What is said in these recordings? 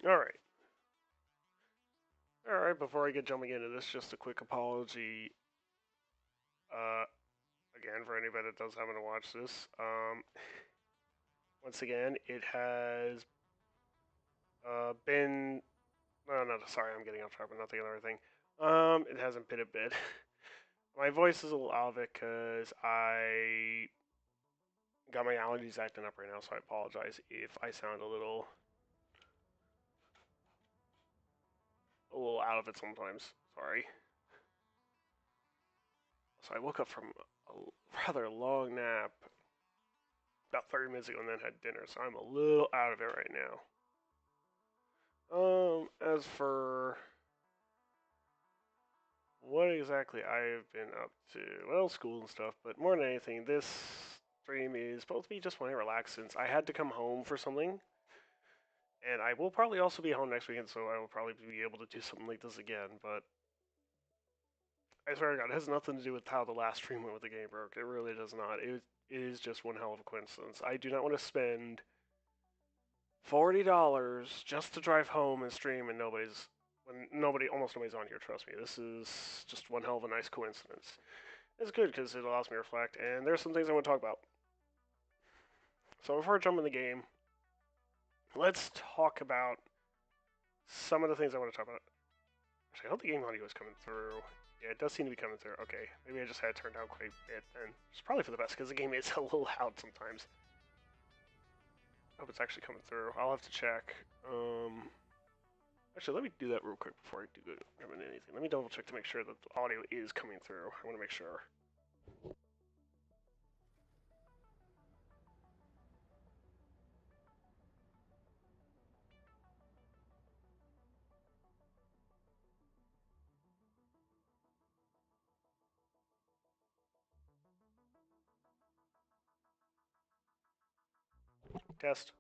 Alright. Alright, before I get jumping into this, just a quick apology, uh, again, for anybody that does happen to watch this. Once again, it has, been, no, sorry, I'm getting off track, but not the other thing. It hasn't been a bit. My voice is a little out of it, because I got my allergies acting up right now, so I apologize if I sound a little out of it sometimes. Sorry. So I woke up from a rather long nap about 30 minutes ago and then had dinner, so I'm a little out of it right now. As for what exactly I've been up to, well, school and stuff, but more than anything, this stream is supposed to be just when I relax since I had to come home for something, and I will probably also be home next weekend, so I will probably be able to do something like this again, but I swear to God, it has nothing to do with how the last stream went with the game broke. It really does not. It is just one hell of a coincidence. I do not want to spend $40 just to drive home and stream, and almost nobody's on here. Trust me, this is just one hell of a nice coincidence. It's good because it allows me to reflect, and there's some things I want to talk about. So before I jump in the game, let's talk about some of the things I want to talk about. Actually, I hope the game audio is coming through. Yeah, it does seem to be coming through. Okay, maybe I just had it turned down quite a bit then. It's probably for the best because the game is a little loud sometimes. I hope it's actually coming through. I'll have to check. Actually, let me do that real quick before I do anything. Let me double check to make sure that the audio is coming through. I want to make sure. Test.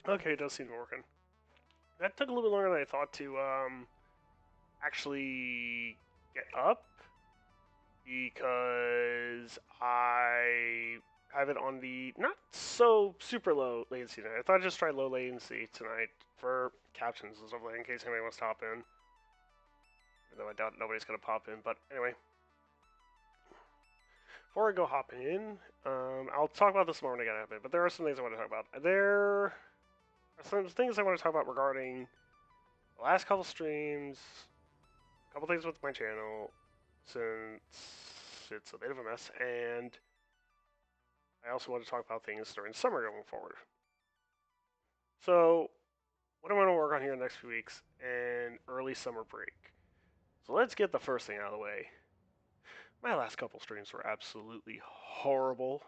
Okay, it does seem to be working. That took a little bit longer than I thought to actually get up because I have it on the not so super low latency tonight. I thought I'd just try low latency tonight for captions and stuff like that in case anybody wants to hop in. Even though I doubt nobody's going to pop in, but anyway. Before I go hopping in, I'll talk about this more when I get up it, but there are some things I want to talk about. There are some things I want to talk about regarding the last couple streams, a couple things with my channel, since it's a bit of a mess, and I also want to talk about things during summer going forward. So, what I want to work on here in the next few weeks and early summer break. So let's get the first thing out of the way. My last couple streams were absolutely horrible.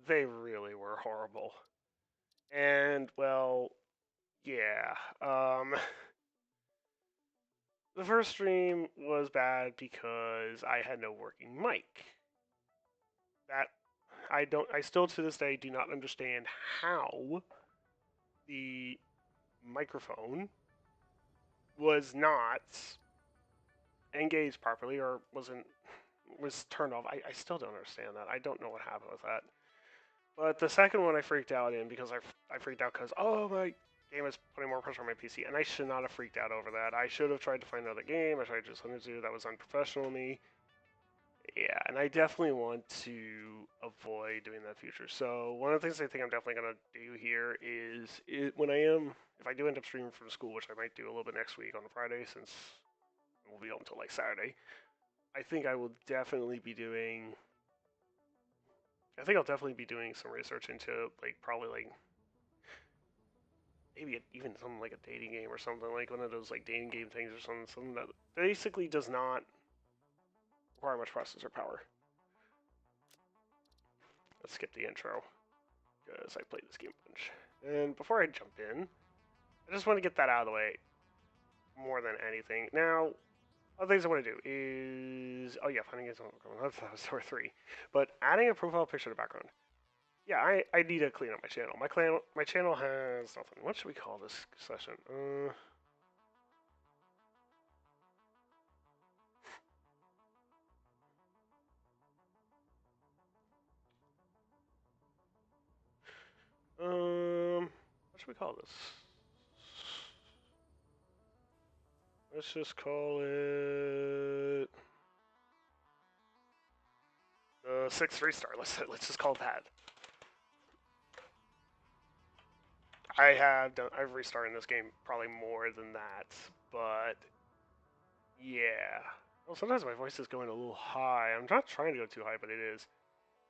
They really were horrible. And, well, yeah. The first stream was bad because I had no working mic. That I still to this day do not understand how the microphone was not engaged properly or was turned off. I still don't understand that. I don't know what happened with that. But the second one I freaked out in because I freaked out because, oh, my game is putting more pressure on my PC. And I should not have freaked out over that. I should have tried to find another game. I tried to just listen to. That was unprofessional of me. Yeah, and I definitely want to avoid doing that in the future. So one of the things I think I'm definitely going to do here is if I do end up streaming from school, which I might do a little bit next week on Friday since we'll be open until like Saturday, I think I will definitely be doing I'll definitely be doing some research into probably maybe even something like a dating game or something, like one of those like dating game things or something that basically does not require much processor power. Let's skip the intro because I played this game a bunch. And before I jump in, I just want to get that out of the way more than anything. Now, other things I want to do is, oh yeah, finding it. That's story 3, but adding a profile picture to the background. Yeah, I need to clean up my channel. My channel has nothing. What should we call this session? What should we call this? Let's just call it 6 3-star. Let's just call it that. I've restarted this game probably more than that, but yeah. Well, sometimes my voice is going a little high. I'm not trying to go too high, but it is.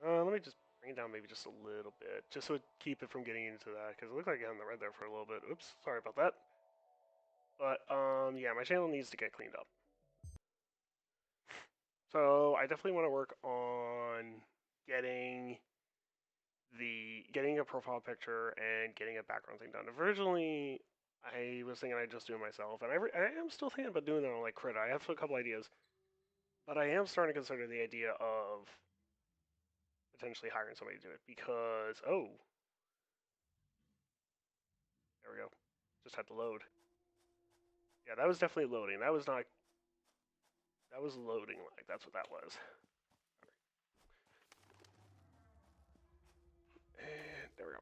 Let me just bring it down maybe just a little bit, just so keep it from getting into that, because it looked like I had the red there for a little bit. Oops, sorry about that. But yeah, my channel needs to get cleaned up. So I definitely want to work on getting getting a profile picture and getting a background thing done. Originally, I was thinking I'd just do it myself, and I am still thinking about doing that on like Crit. I have a couple ideas, but I am starting to consider the idea of potentially hiring somebody to do it because there we go, just had to load. Yeah, that was definitely loading. That was not. That was loading like that's what that was. And there we go.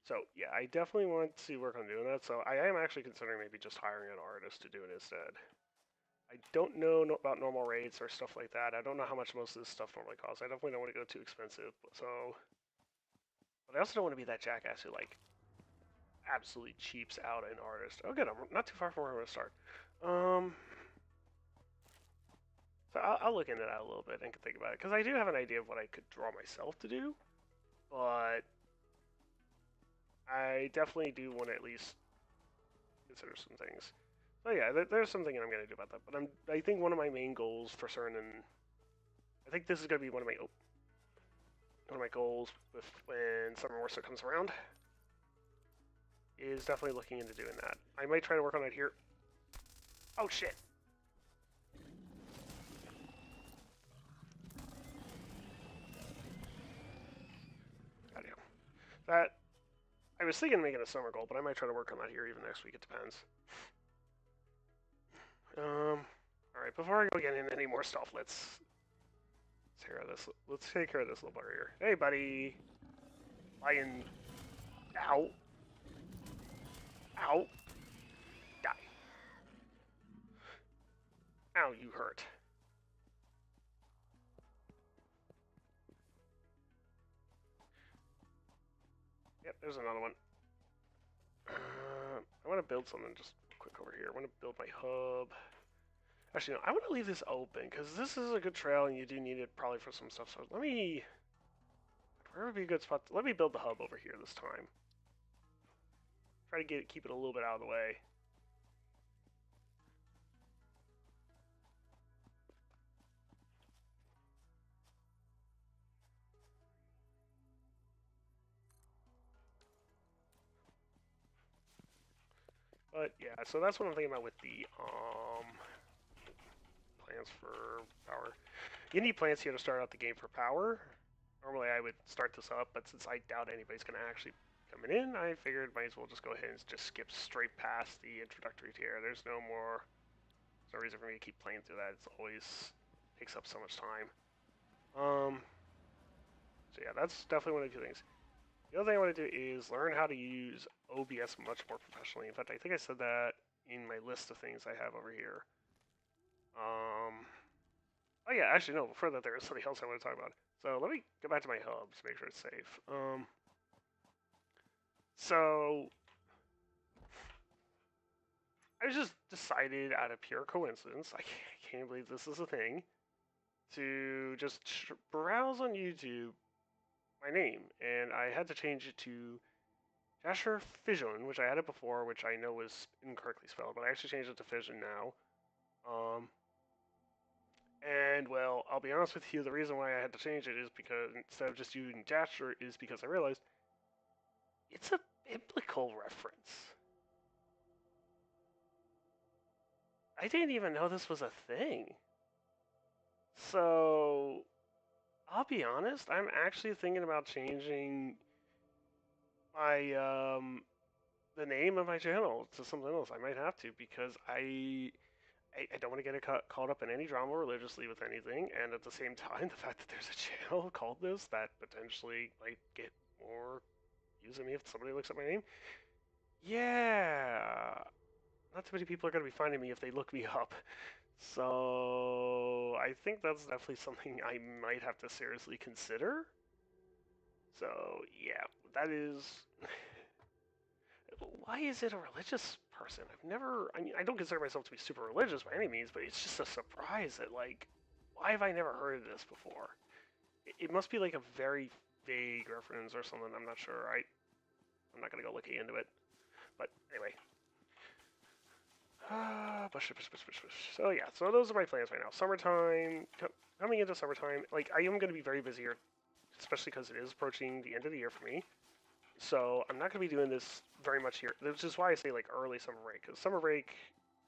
So yeah, I definitely want to work on doing that. So I am actually considering maybe just hiring an artist to do it instead. I don't know about normal rates or stuff like that. I don't know how much most of this stuff normally costs. I definitely don't want to go too expensive. But I also don't want to be that jackass who like absolutely cheaps out an artist. Oh, good. I'm not too far from where I'm gonna start. Um, so I'll look into that a little bit and think about it because I do have an idea of what I could draw myself to do, but I definitely do want to at least consider some things. So yeah, there's something I'm gonna do about that. But I think one of my main goals for certain, and I think this is gonna be one of my goals with when Summer Warsaw comes around is definitely looking into doing that. I might try to work on it here. Oh shit! Goddamn. That I was thinking of making a summer goal, but I might try to work on that here even next week. It depends. All right. Before I go get into any more stuff, let's take care of this. Let's take care of this little bugger here. Hey, buddy. Lion. Ow. Ow. Die. Ow, you hurt. Yep, there's another one. I want to build something just quick over here. I want to build my hub. Actually, no, I want to leave this open because this is a good trail and you do need it probably for some stuff. So where would be a good spot? Let me build the hub over here this time. Try to keep it a little bit out of the way. But yeah, so that's what I'm thinking about with the plans for power. You need plants here to start out the game for power. Normally I would start this up, but since I doubt anybody's going to actually coming in, I figured might as well just go ahead and just skip straight past the introductory tier. There's no reason for me to keep playing through that. It's always takes up so much time. So yeah, that's definitely one of the things. The other thing I want to do is learn how to use OBS much more professionally. In fact, I think I said that in my list of things I have over here. Oh yeah, actually no, before that there is something else I want to talk about. So let me go back to my hub to make sure it's safe. So I just decided out of pure coincidence, I can't believe this is a thing, to just browse on YouTube my name, and I had to change it to Jasher Fission, which I had it before, which I know was incorrectly spelled, but I actually changed it to Fission now. And well, I'll be honest with you, the reason why I had to change it is because instead of just using Jasher is because I realized it's a biblical reference. I didn't even know this was a thing. So I'll be honest, I'm actually thinking about changing my the name of my channel to something else. I might have to because I don't want to get caught up in any drama religiously with anything, and at the same time, the fact that there's a channel called this that potentially might get more views on me if somebody looks at my name. Yeah, not too many people are going to be finding me if they look me up. So I think that's definitely something I might have to seriously consider. So yeah, that is. Why is it a religious person? I've never. I mean, I don't consider myself to be super religious by any means, but it's just a surprise that like, why have I never heard of this before? It must be like a very vague reference or something. I'm not sure. I'm not gonna go looking into it. But anyway. So yeah, so those are my plans right now. Summertime, coming into summertime, like I am going to be very busy here, especially because it is approaching the end of the year for me. So I'm not going to be doing this very much here, which is why I say like early summer break, because summer break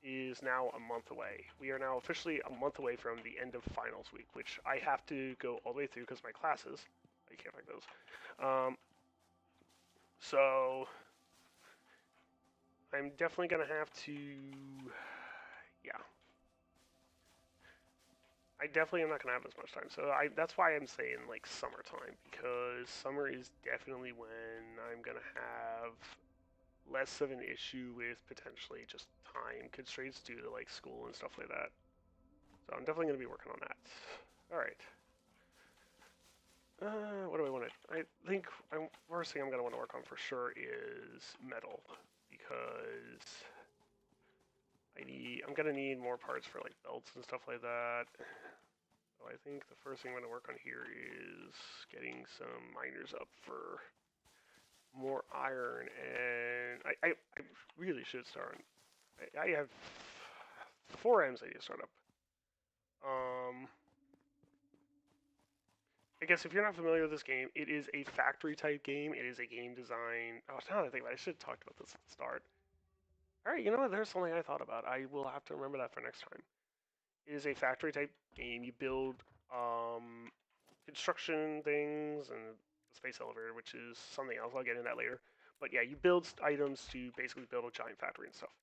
is now a month away. We are now officially a month away from the end of finals week, which I have to go all the way through because of my classes. I can't find those. So I'm definitely going to have to, yeah. I definitely am not going to have as much time. So that's why I'm saying like summertime, because summer is definitely when I'm going to have less of an issue with potentially just time constraints due to like school and stuff like that. So I'm definitely going to be working on that. All right. What do I want to? I think first thing I'm going to want to work on for sure is metal, because I'm going to need more parts for like belts and stuff like that. So I think the first thing I'm going to work on here is getting some miners up for more iron, and I really should start. I have 4 M's I need to start up. I guess if you're not familiar with this game, it is a factory type game. It is a game design. Oh, now that I think about it, I should have talked about this at the start. All right, you know what? There's something I thought about. I will have to remember that for next time. It is a factory type game. You build construction things and the space elevator, which is something else. I'll get into that later. But yeah, you build items to basically build a giant factory and stuff.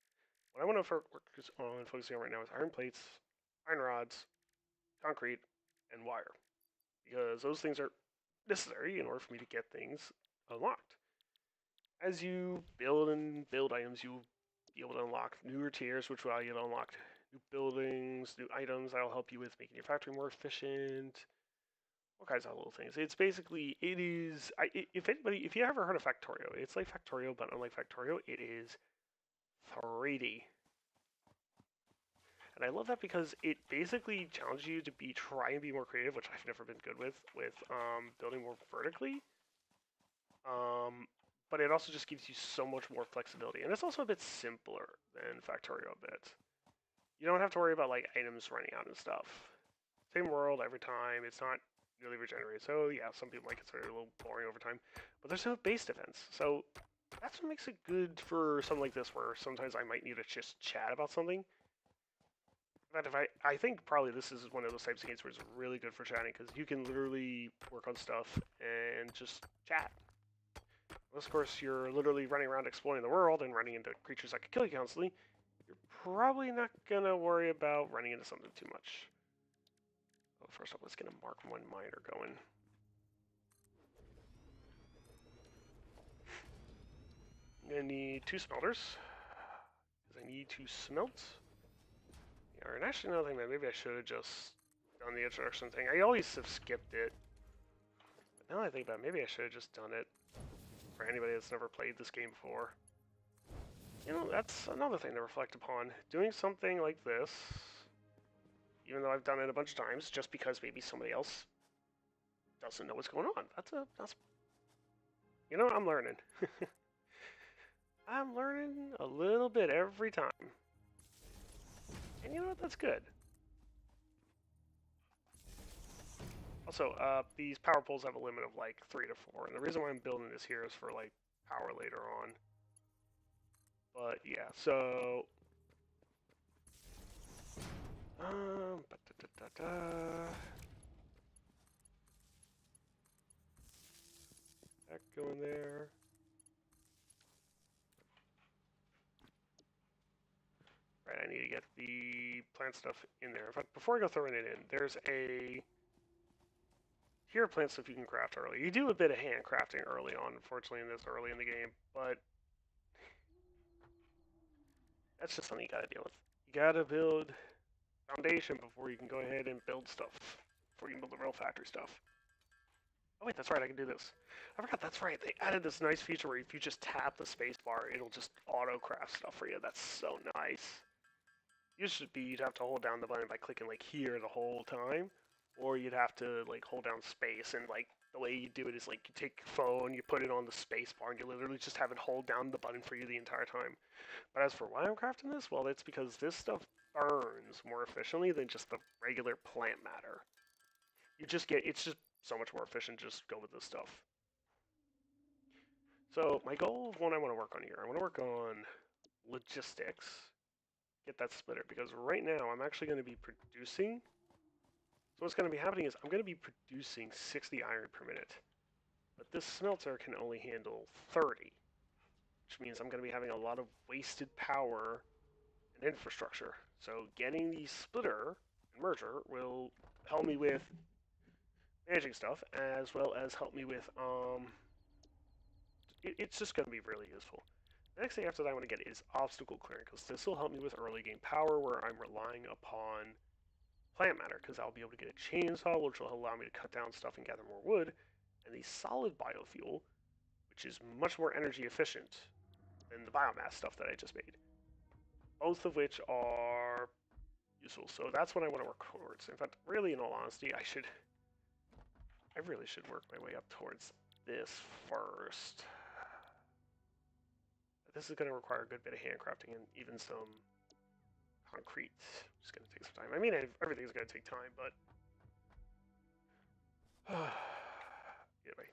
What I want to focus on right now is iron plates, iron rods, concrete, and wire, because those things are necessary in order for me to get things unlocked. As you build and build items, you'll be able to unlock newer tiers, which will allow you to unlock new buildings, new items that'll help you with making your factory more efficient, all kinds of little things. It's basically, it is, if you ever heard of Factorio, it's like Factorio, but unlike Factorio, it is 3D. And I love that because it basically challenges you to try and be more creative, which I've never been good with building more vertically. But it also just gives you so much more flexibility. And it's also a bit simpler than Factorio a bit. You don't have to worry about like items running out and stuff. Same world every time. It's not really regenerated. So yeah, some people might consider it a little boring over time. But there's no base defense. So that's what makes it good for something like this, where sometimes I might need to just chat about something. But I think probably this is one of those types of games where it's really good for chatting, because you can literally work on stuff and just chat. Unless, of course, you're literally running around exploring the world and running into creatures that could kill you constantly, you're probably not going to worry about running into something too much. Well, first off, let's get a Mark 1 miner going. I'm going to need 2 smelters, because I need to smelt. Yeah, and actually, another thing that maybe I should have just done the introduction thing. I always have skipped it. But now that I think about it, maybe I should have just done it for anybody that's never played this game before. You know, that's another thing to reflect upon. Doing something like this, even though I've done it a bunch of times, just because maybe somebody else doesn't know what's going on. That's you know, I'm learning. I'm learning a little bit every time. And you know what? That's good. Also, these power poles have a limit of like 3 to 4, and the reason why I'm building this here is for like power later on. But yeah, so Ba-da-da-da-da. That going there. Right, I need to get the plant stuff in there. But before I go throwing it in, here are plant stuff you can craft early. You do a bit of hand crafting early on, unfortunately, in this early in the game, but that's just something you gotta deal with. You gotta build foundation before you can go ahead and build stuff. Before you can build the real factory stuff. Oh wait, that's right, I can do this. I forgot, that's right. They added this nice feature where if you just tap the space bar, it'll just auto craft stuff for you. That's so nice. You'd have to hold down the button by clicking like here the whole time, or you'd have to like hold down space, and like the way you do it is like you take your phone, you put it on the space bar, and you literally just have it hold down the button for you the entire time. But as for why I'm crafting this, well, it's because this stuff burns more efficiently than just the regular plant matter. It's just so much more efficient. Just go with this stuff. So my goal of what I want to work on here, I want to work on logistics, get that splitter, because right now I'm actually going to be producing. So what's going to be happening is I'm going to be producing 60 iron per minute, but this smelter can only handle 30, which means I'm going to be having a lot of wasted power and infrastructure. So getting the splitter and merger will help me with managing stuff, as well as help me with, it's just going to be really useful. The next thing after that I want to get is obstacle clearing, because this will help me with early game power where I'm relying upon plant matter, because I'll be able to get a chainsaw, which will allow me to cut down stuff and gather more wood, and the solid biofuel, which is much more energy efficient than the biomass stuff that I just made. Both of which are useful, so that's what I want to work towards. In fact, really, in all honesty, I really should work my way up towards this first. This is going to require a good bit of handcrafting and even some concrete. It's going to take some time. I mean, everything's going to take time, but anyway.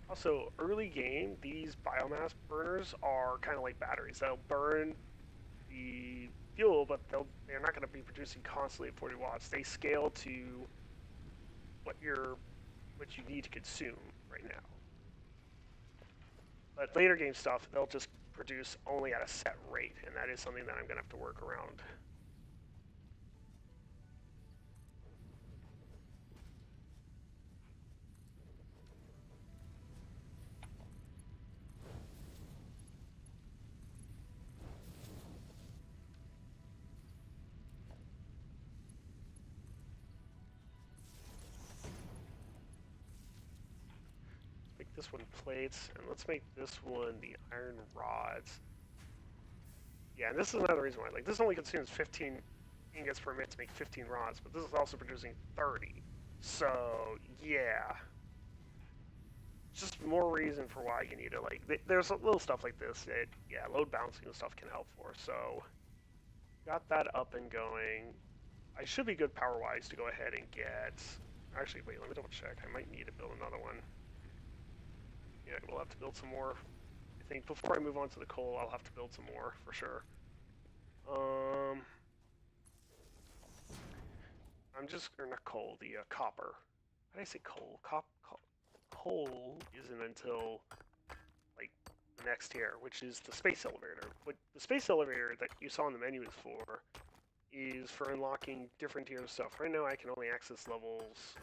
Also, early game, these biomass burners are kind of like batteries. They'll burn the fuel, but they're not going to be producing constantly at 40 watts. They scale to what you need to consume right now. But later game stuff, they'll just produce only at a set rate, and that is something that I'm going to have to work around. Make this one plates, and let's make this one the iron rods. Yeah, and this is another reason why. Like, this only consumes 15 ingots per minute to make 15 rods, but this is also producing 30. So, yeah. Just more reason for why you need to, like, there's a little stuff like this that, yeah, load balancing and stuff can help for. So, got that up and going. I should be good power-wise to go ahead and get... Actually, wait, let me double check. I might need to build another one. Yeah, we'll have to build some more. I think before I move on to the coal, I'll have to build some more, for sure. I'm just, or not coal, the copper. How did I say coal? Coal isn't until, like, the next tier, which is the space elevator. What the space elevator that you saw in the menu is for unlocking different tiers of stuff. Right now I can only access levels...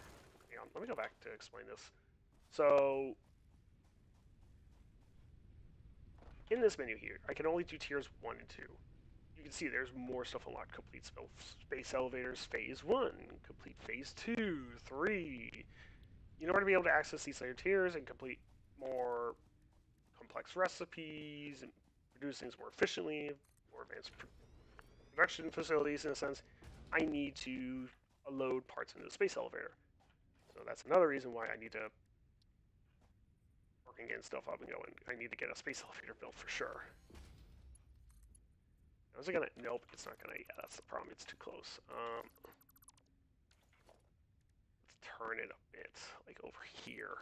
Hang on, let me go back to explain this. So, in this menu here, I can only do tiers 1 and 2. You can see there's more stuff unlocked. Complete space elevators phase 1, complete phase 2, 3. In order to be able to access these later tiers and complete more complex recipes and produce things more efficiently, more advanced production facilities in a sense, I need to load parts into the space elevator. So that's another reason why I need to work and getting stuff up and going. I need to get a space elevator built for sure. Now, is it gonna? Nope, it's not gonna. Yeah, that's the problem. It's too close. Let's turn it a bit, like over here.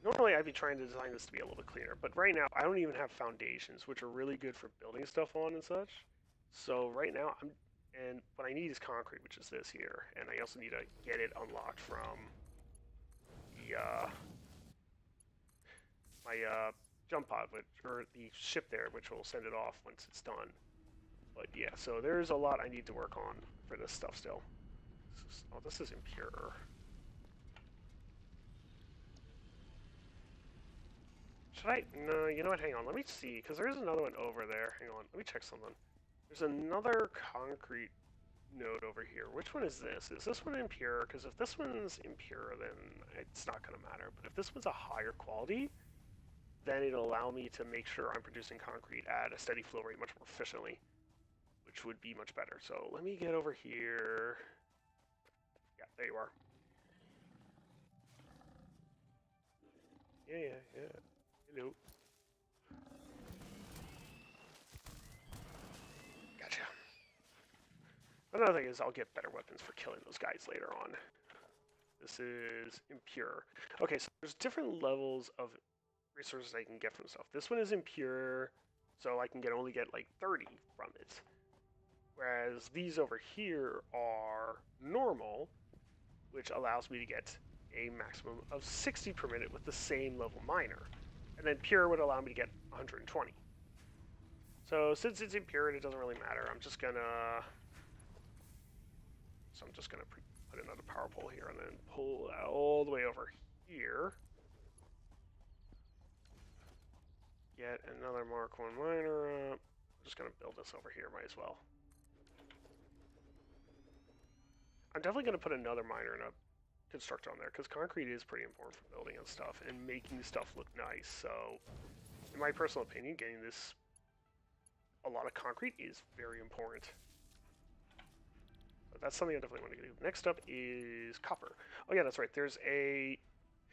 Normally I'd be trying to design this to be a little bit cleaner, but right now I don't even have foundations, which are really good for building stuff on and such. So right now and what I need is concrete, which is this here, and I also need to get it unlocked from the my jump pod, or the ship there, which will send it off once it's done. But yeah, so there's a lot I need to work on for this stuff still. This is impure. Should I? No, you know what? Hang on. Let me see, because there is another one over there. Hang on. Let me check something. There's another concrete node over here. Which one is this? Is this one impure? Because if this one's impure, then it's not going to matter. But if this one's a higher quality, then it'll allow me to make sure I'm producing concrete at a steady flow rate much more efficiently, which would be much better. So let me get over here. Yeah, there you are. Yeah. Hello. Gotcha. Another thing is I'll get better weapons for killing those guys later on. This is impure. Okay, so there's different levels of resources I can get from stuff. This one is impure, so I can only get like 30 from it. Whereas these over here are normal, which allows me to get a maximum of 60 per minute with the same level miner. And then pure would allow me to get 120. So since it's impure and it doesn't really matter, I'm just gonna put another power pole here and then pull that all the way over here. Get another Mark 1 miner up. I'm just gonna build this over here, might as well. I'm definitely gonna put another miner and a constructor on there, because concrete is pretty important for building and stuff, and making stuff look nice. So, in my personal opinion, getting this a lot of concrete is very important. But that's something I definitely want to do. Next up is copper. Oh yeah, that's right. There's a...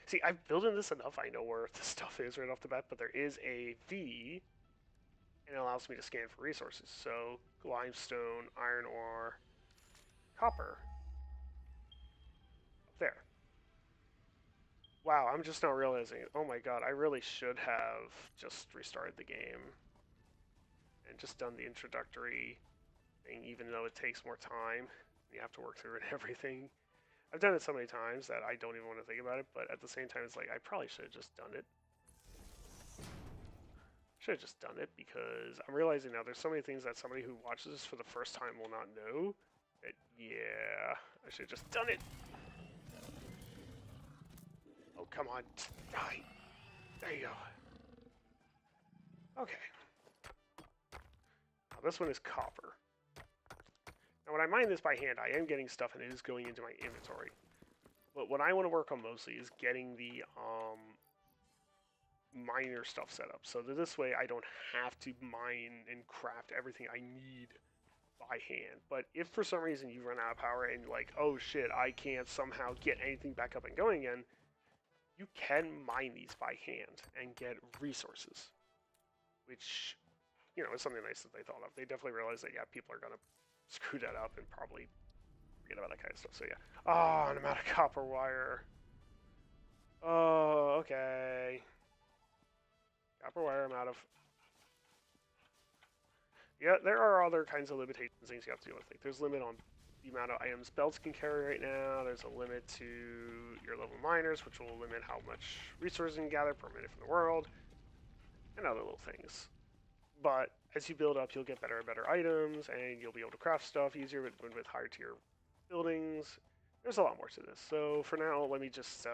See, I've built in this enough, I know where the stuff is right off the bat, but there is a V, and it allows me to scan for resources. So, limestone, iron ore, copper. Up there. Wow, I'm just now realizing, oh my god, I really should have just restarted the game and just done the introductory thing, even though it takes more time. You have to work through it and everything. I've done it so many times that I don't even want to think about it, but at the same time, it's like, I probably should have just done it. Should have just done it, because I'm realizing now there's so many things that somebody who watches this for the first time will not know that, yeah, I should have just done it. Oh, come on. Die. There you go. Okay. Now this one is copper. Now when I mine this by hand, I am getting stuff and it is going into my inventory. But what I want to work on mostly is getting the miner stuff set up. So that this way I don't have to mine and craft everything I need by hand. But if for some reason you run out of power and like, oh shit, I can't somehow get anything back up and going again, you can mine these by hand and get resources, which, you know, is something nice that they thought of. They definitely realized that, yeah, people are going to screw that up and probably forget about that kind of stuff. So, yeah. Oh, and I'm out of copper wire. Oh, okay. Copper wire, I'm out of. Yeah, there are other kinds of limitations, things you have to deal with. Like, there's limit on the amount of items belts can carry right now. There's a limit to your level miners, which will limit how much resources you can gather per minute from the world, and other little things. But as you build up, you'll get better and better items, and you'll be able to craft stuff easier with higher tier buildings. There's a lot more to this. So for now, let me just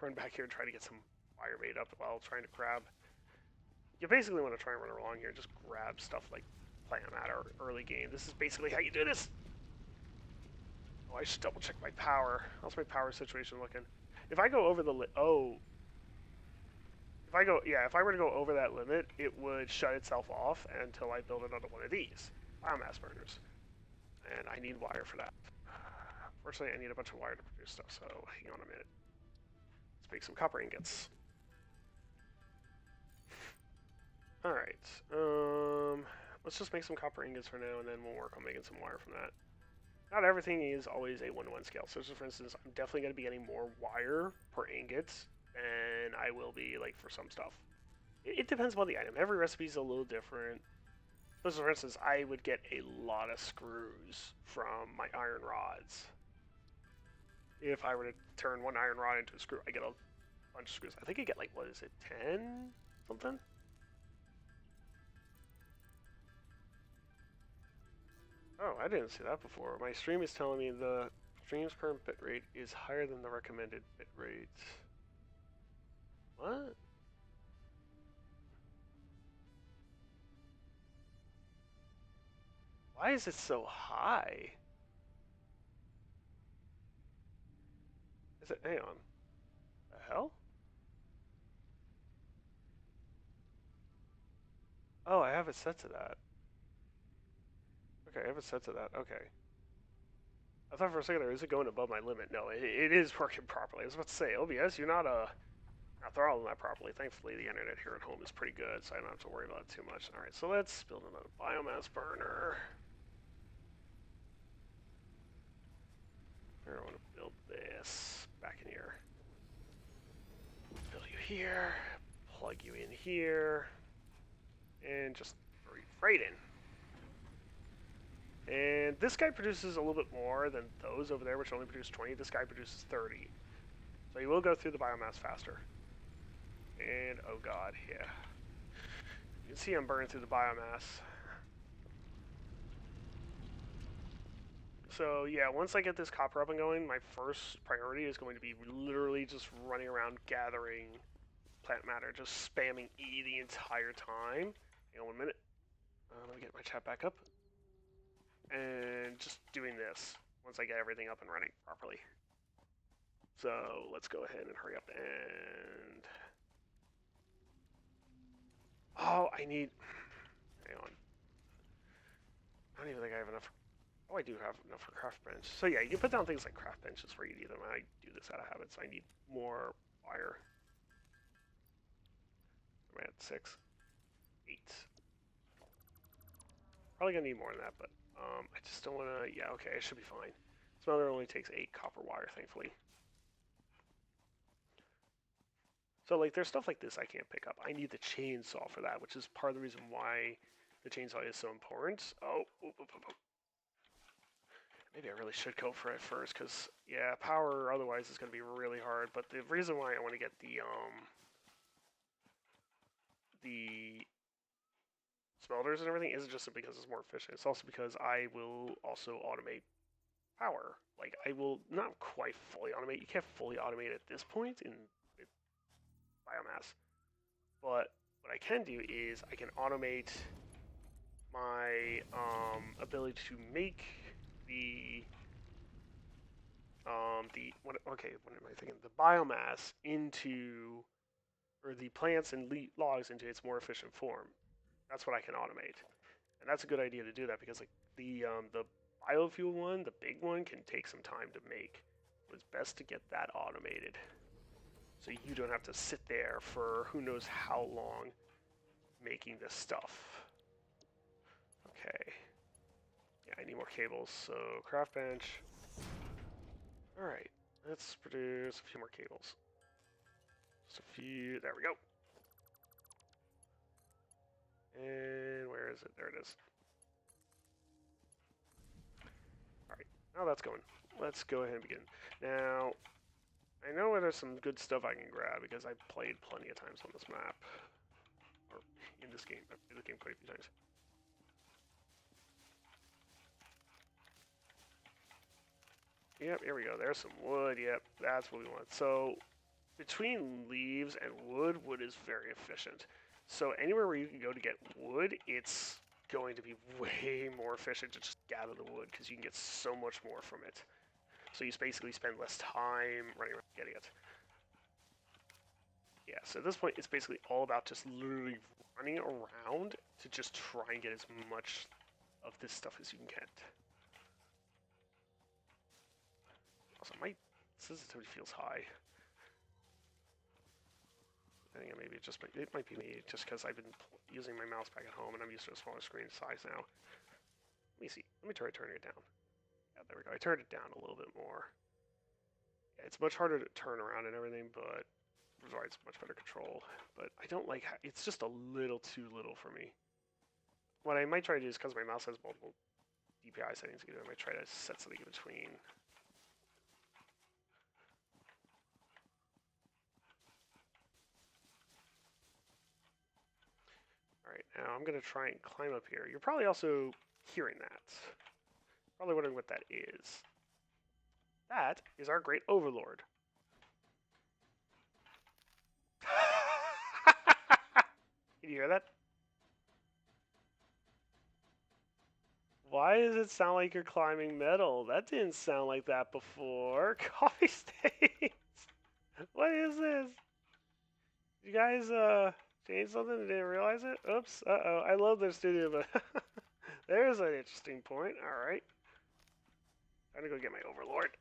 run back here and try to get some wire made up while trying to grab. You basically want to try and run along here, just grab stuff like plant matter early game. This is basically how you do this. Oh, I should double check my power. How's my power situation looking? If I go over the if I were to go over that limit, it would shut itself off until I build another one of these biomass burners. And I need wire for that. Fortunately, I need a bunch of wire to produce stuff, so hang on a minute. Let's make some copper ingots. Alright, let's just make some copper ingots for now, and then we'll work on making some wire from that. Not everything is always a 1-to-1 scale. So, for instance, I'm definitely going to be getting more wire per ingot and I will be like for some stuff. It depends upon the item. Every recipe is a little different. So for instance, I would get a lot of screws from my iron rods. If I were to turn one iron rod into a screw, I get a bunch of screws. I think I get like, what is it, 10 something? Oh, I didn't see that before. My stream is telling me the streams per bitrate is higher than the recommended bitrate. What? Why is it so high? Is it? Hang on. The hell? Oh, I have it set to that. Okay, I have it set to that. Okay. I thought for a second there, is it going above my limit? No, it is working properly. I was about to say, OBS, you're not throttling that properly. Thankfully, the internet here at home is pretty good, so I don't have to worry about it too much. All right, so let's build another biomass burner. I want to build this back in here. Build you here, plug you in here, and just right in. And this guy produces a little bit more than those over there, which only produce 20. This guy produces 30. So you will go through the biomass faster. And, oh god, yeah. You can see I'm burning through the biomass. So yeah, once I get this copper up and going, my first priority is going to be literally just running around gathering plant matter, just spamming E the entire time. Hang on 1 minute. Let me get my chat back up. And just doing this once I get everything up and running properly. So let's go ahead and hurry up and... Oh, I need... Hang on. I don't even think I have enough... Oh, I do have enough for craft bench. So yeah, you can put down things like craft benches where you need them. I do this out of habit, so I need more wire. I'm at 6, 8. Probably gonna need more than that, but I just don't want to... Yeah, okay, it should be fine. Smelter only takes 8 copper wire, thankfully. So like, there's stuff like this I can't pick up. I need the chainsaw for that, which is part of the reason why the chainsaw is so important. Oh, maybe I really should go for it first, because, yeah, power otherwise is going to be really hard. But the reason why I want to get the smelters and everything isn't just because it's more efficient. It's also because I will also automate power. Like, I will not quite fully automate. You can't fully automate at this point in biomass. But what I can do is I can automate my ability to make what am I thinking? The biomass into, or the plants and logs into its more efficient form. That's what I can automate, and that's a good idea to do that because like the biofuel one, the big one, can take some time to make. So it's best to get that automated, so you don't have to sit there for who knows how long making this stuff. Okay. Yeah, I need more cables, so craft bench. Alright, let's produce a few more cables. Just a few, there we go. And where is it? There it is. Alright, now that's going. Let's go ahead and begin. Now, I know there's some good stuff I can grab because I've played plenty of times on this map. Or in this game. I've played the game quite a few times. Yep, here we go. There's some wood. Yep, that's what we want. So, between leaves and wood, wood is very efficient. So anywhere where you can go to get wood, it's going to be way more efficient to just gather the wood because you can get so much more from it. So you basically spend less time running around getting it. Yeah, so at this point, it's basically all about just literally running around to just try and get as much of this stuff as you can get. Also, my sensitivity feels high. I think maybe it might be me, just because I've been using my mouse back at home and I'm used to a smaller screen size now. Let me see. Let me try turning it down. Yeah, there we go. I turned it down a little bit more. Yeah, it's much harder to turn around and everything, but provides much better control, but I don't like it's just a little too little for me. What I might try to do is, because my mouse has multiple DPI settings, I might try to set something in between. Alright, now I'm going to try and climb up here. You're probably also hearing that. Probably wondering what that is. That is our great overlord. Can you hear that? Why does it sound like you're climbing metal? That didn't sound like that before. Coffee stains. What is this? You guys change something and didn't realize it? Oops. Uh-oh. I love their studio, but there's an interesting point. All right. I'm gonna go get my overlord.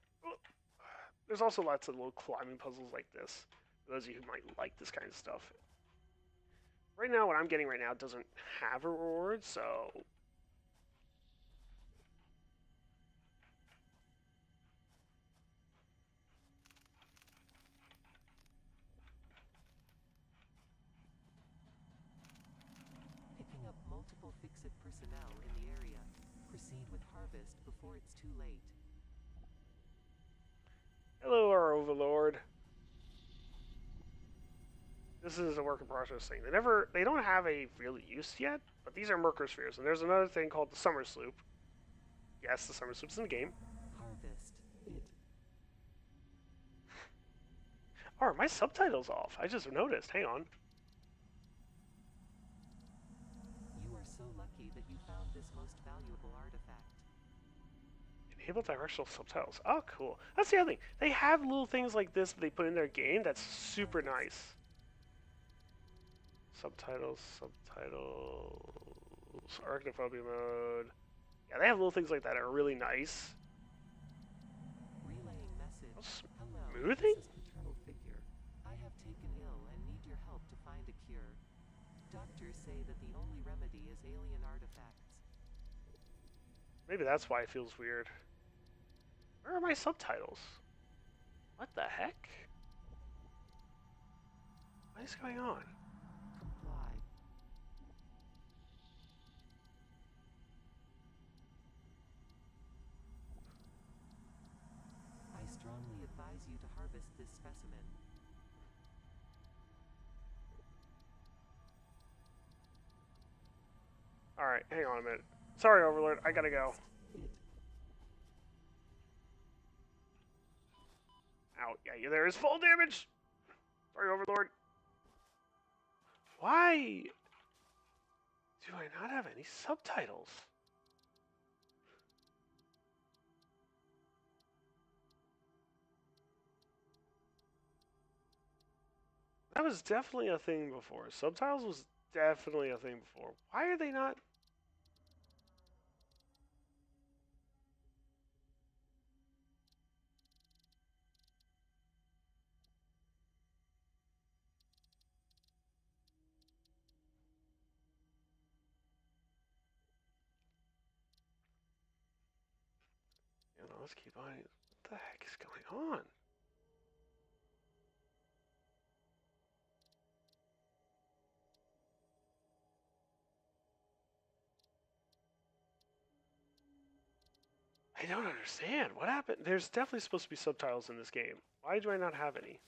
There's also lots of little climbing puzzles like this. For those of you who might like this kind of stuff. Right now, what I'm getting right now doesn't have a reward, so picking up multiple fix-it personnel in the area. Proceed with harvest before it's too late. hello, our overlord. This is a work in process thing. They don't have a real use yet, but these are Mercospheres, and there's another thing called the Summer Sloop. Yes, the Summer Sloop's in the game. Harvest it. Oh, my subtitle's off. I just noticed. Hang on. You are so lucky that you found this most valuable artifact. Enable directional subtitles. Oh, cool. That's the other thing. They have little things like this that they put in their game that's super nice. Subtitles. Arachnophobia mode. Yeah, they have little things like that that are really nice. Relaying message. Smoothing? This is paternal figure. I have taken ill and need your help to find a cure. Doctors say that the only remedy is alien artifacts. Maybe that's why it feels weird. Where are my subtitles? What the heck? What is going on? Comply. I strongly advise you to harvest this specimen. Alright, hang on a minute. Sorry, Overlord, I gotta go. Ow, yeah, there is full damage! Sorry, Overlord. Why do I not have any subtitles? That was definitely a thing before. Subtitles was definitely a thing before. Why are they not? You know, let's keep on. What the heck is going on? I don't understand. What happened? There's definitely supposed to be subtitles in this game. Why do I not have any?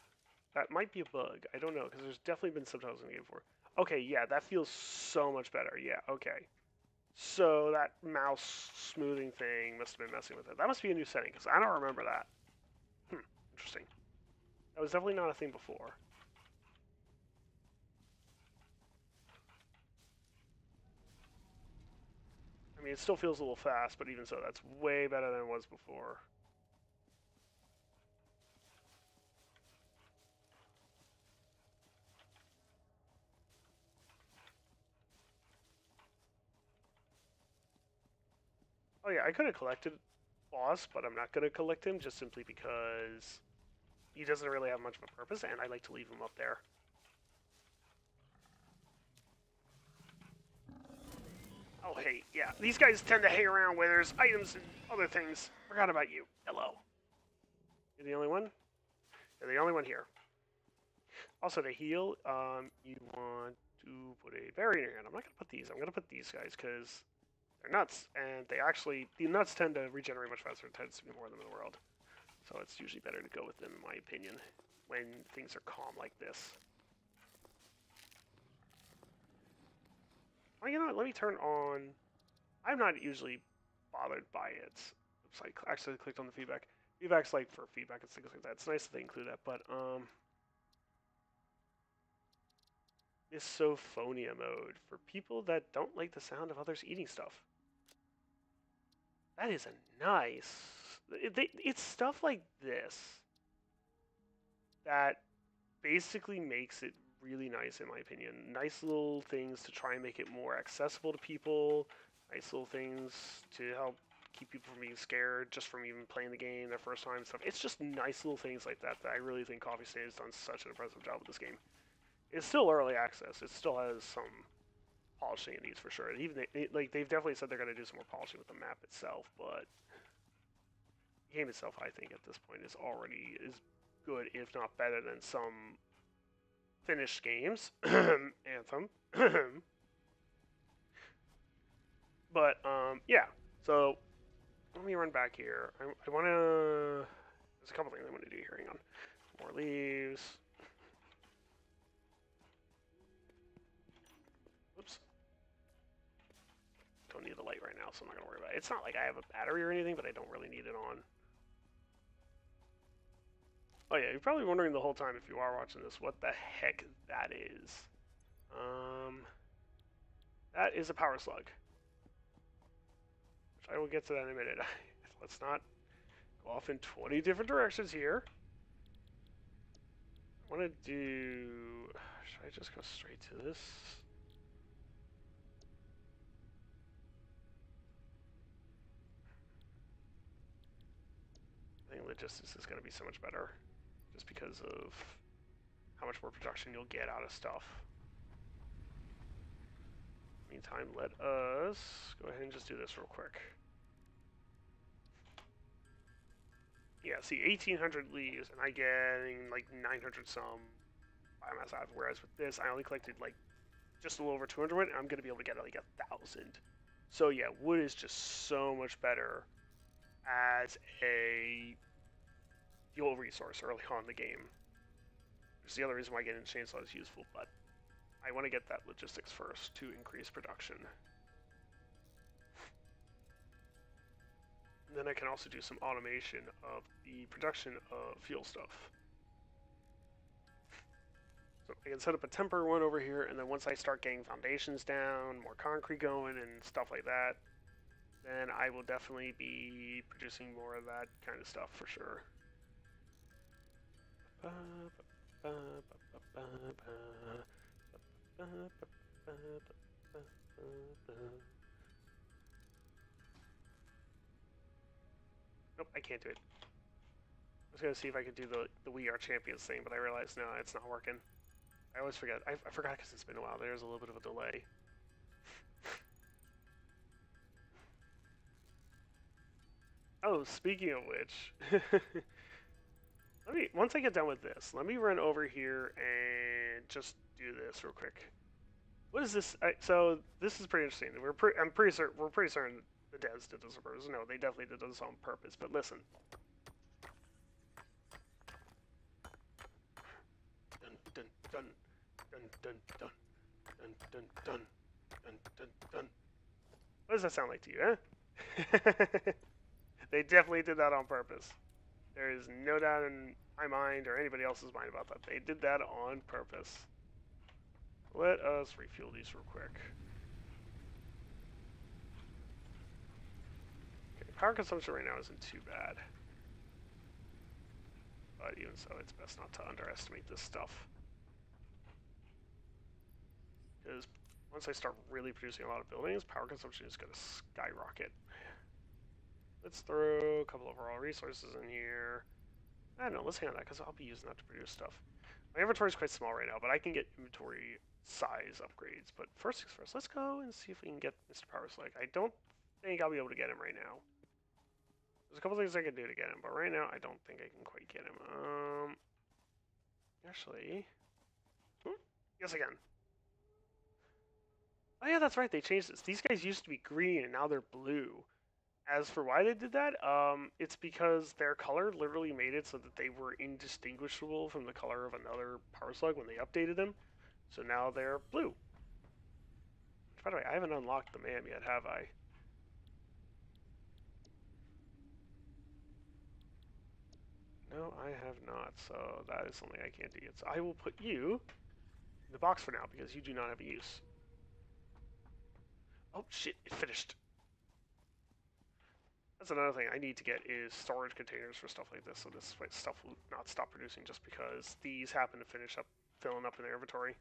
That might be a bug. I don't know, because there's definitely been subtitles in the game before. Okay, yeah, that feels so much better. Yeah, okay. So that mouse smoothing thing must have been messing with it. That must be a new setting, because I don't remember that. Interesting. That was definitely not a thing before. I mean, it still feels a little fast, but even so, that's way better than it was before. Oh yeah, I could have collected Boss, but I'm not going to collect him just simply because he doesn't really have much of a purpose, and I like to leave him up there. Oh hey, yeah, these guys tend to hang around where there's items and other things. Forgot about you. Hello. You're the only one? You're the only one here. Also, to heal, you want to put a berry in your hand. I'm not gonna put these. I'm gonna put these guys because they're nuts, and the nuts tend to regenerate much faster. There tends to be more of them in the world, so it's usually better to go with them, in my opinion, when things are calm like this. Oh, you know what? Let me turn on. I'm not usually bothered by it. Oops, I actually clicked on the feedback. Feedback's like for feedback and things like that. It's nice that they include that, but misophonia mode for people that don't like the sound of others eating stuff. That is a nice. It's stuff like this that basically makes it really nice, in my opinion. Nice little things to try and make it more accessible to people. Nice little things to help keep people from being scared just from even playing the game their first time and stuff. It's just nice little things like that that I really think Coffee Stain has done such an impressive job with this game. It's still early access. It still has some polishing it needs for sure. Even like they've definitely said they're going to do some more polishing with the map itself, but the game itself, I think, at this point is already is good, if not better than some finished games. Anthem. But yeah. So let me run back here. I want to. There's a couple things I want to do here. Hang on. More leaves. Oops. Don't need the light right now, so I'm not gonna worry about it. It's not like I have a battery or anything, but I don't really need it on. Oh yeah, you're probably wondering the whole time if you are watching this, what the heck that is. Um, that is a power slug. Which I will get to that in a minute. Let's not go off in 20 different directions here. I want to do... Should I just go straight to this? I think logistics is going to be so much better. Just because of how much more production you'll get out of stuff. Meantime, let us go ahead and just do this real quick. Yeah, see, 1,800 leaves, and I getting like 900 some biomass out. Whereas with this, I only collected like just a little over 200 wood, and I'm gonna be able to get like 1,000. So yeah, wood is just so much better as a fuel resource early on in the game. Which is the other reason why getting chainsaw is useful, but I want to get that logistics first to increase production. And then I can also do some automation of the production of fuel stuff. So I can set up a temporary one over here, and then once I start getting foundations down, more concrete going, and stuff like that, then I will definitely be producing more of that kind of stuff for sure. Nope, I can't do it. I was gonna see if I could do the We Are Champions thing, but I realized no, it's not working. I always forget. I forgot because it's been a while. There's a little bit of a delay. Oh, speaking of which, once I get done with this, let me run over here and just do this real quick. What is this? So this is pretty interesting. I'm pretty certain we're pretty certain the devs did this on purpose. No, they definitely did this on purpose. But listen. Dun dun dun dun dun dun dun dun dun dun dun dun. What does that sound like to you, eh? They definitely did that on purpose. There is no doubt in my mind or anybody else's mind about that. They did that on purpose. Let us refuel these real quick. Okay, power consumption right now isn't too bad. But even so, it's best not to underestimate this stuff. Because once I start really producing a lot of buildings, power consumption is going to skyrocket. Let's throw a couple of raw resources in here. I don't know, let's hang on that because I'll be using that to produce stuff. My inventory is quite small right now, but I can get inventory size upgrades. But first things first, let's go and see if we can get Mr. Power Slug. I don't think I'll be able to get him right now. There's a couple things I can do to get him, but right now I don't think I can quite get him. Actually, Yes, again. Oh yeah, that's right. They changed this. These guys used to be green and now they're blue. As for why they did that, it's because their color literally made it so that they were indistinguishable from the color of another power slug when they updated them. So now they're blue. By the way, I haven't unlocked the MAM yet, have I? No, I have not. So that is something I can't do yet. So I will put you in the box for now because you do not have a use. Oh shit! It finished. That's another thing I need to get is storage containers for stuff like this, so this stuff will not stop producing just because these happen to finish up filling up in their inventory.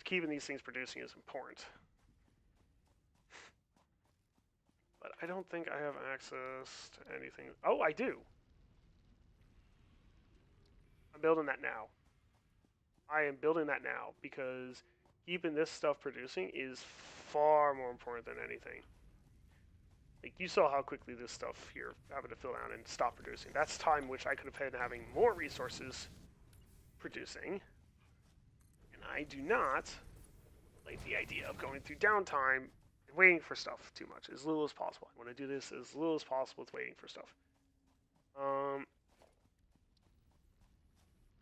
Keeping these things producing is important. But I don't think I have access to anything. Oh, I do. I'm building that now. I am building that now because keeping this stuff producing is far more important than anything. Like you saw how quickly this stuff here having to fill down and stop producing. That's time which I could have had having more resources producing. And I do not like the idea of going through downtime and waiting for stuff too much, as little as possible. I want to do this as little as possible with waiting for stuff.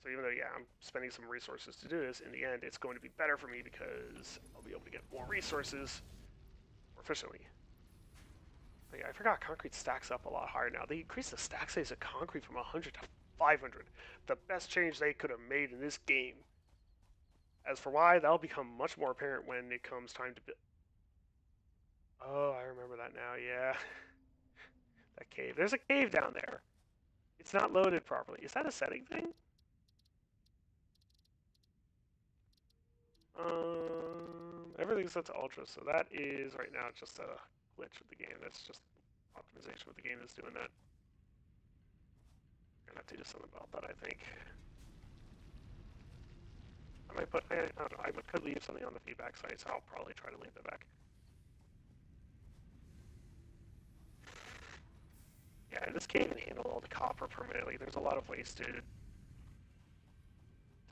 So even though, yeah, I'm spending some resources to do this, in the end, it's going to be better for me because I'll be able to get more resources more efficiently. But yeah, I forgot concrete stacks up a lot higher now. They increased the stack size of concrete from 100 to 500. The best change they could have made in this game. As for why, that'll become much more apparent when it comes time to build. Oh, I remember that now, yeah. That cave. There's a cave down there. It's not loaded properly. Is that a setting thing? Everything's set to ultra, so that is right now just a glitch with the game. That's just optimization with the game that's doing that. Gonna have to do something about that, I think. I might put, I don't know, I could leave something on the feedback site, so I'll probably try to leave that back. Yeah, this can't even handle all the copper permanently. There's a lot of wasted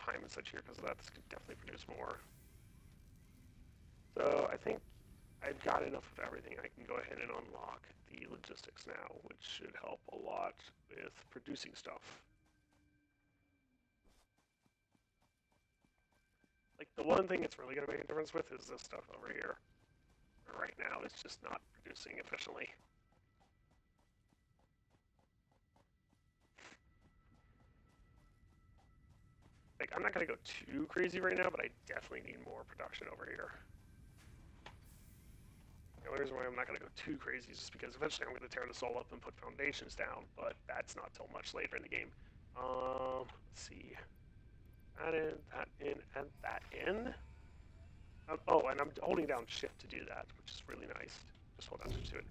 time and such here because of that. This could definitely produce more. So I think I've got enough of everything. I can go ahead and unlock the logistics now, which should help a lot with producing stuff. Like the one thing it's really going to make a difference with is this stuff over here. Right now it's just not producing efficiently. Like I'm not going to go too crazy right now, but I definitely need more production over here. The only reason why I'm not going to go too crazy is just because eventually I'm going to tear this all up and put foundations down, but that's not till much later in the game. Let's see. That in, that in, and that in. Oh, and I'm holding down shift to do that, which is really nice. Just hold down shift to it.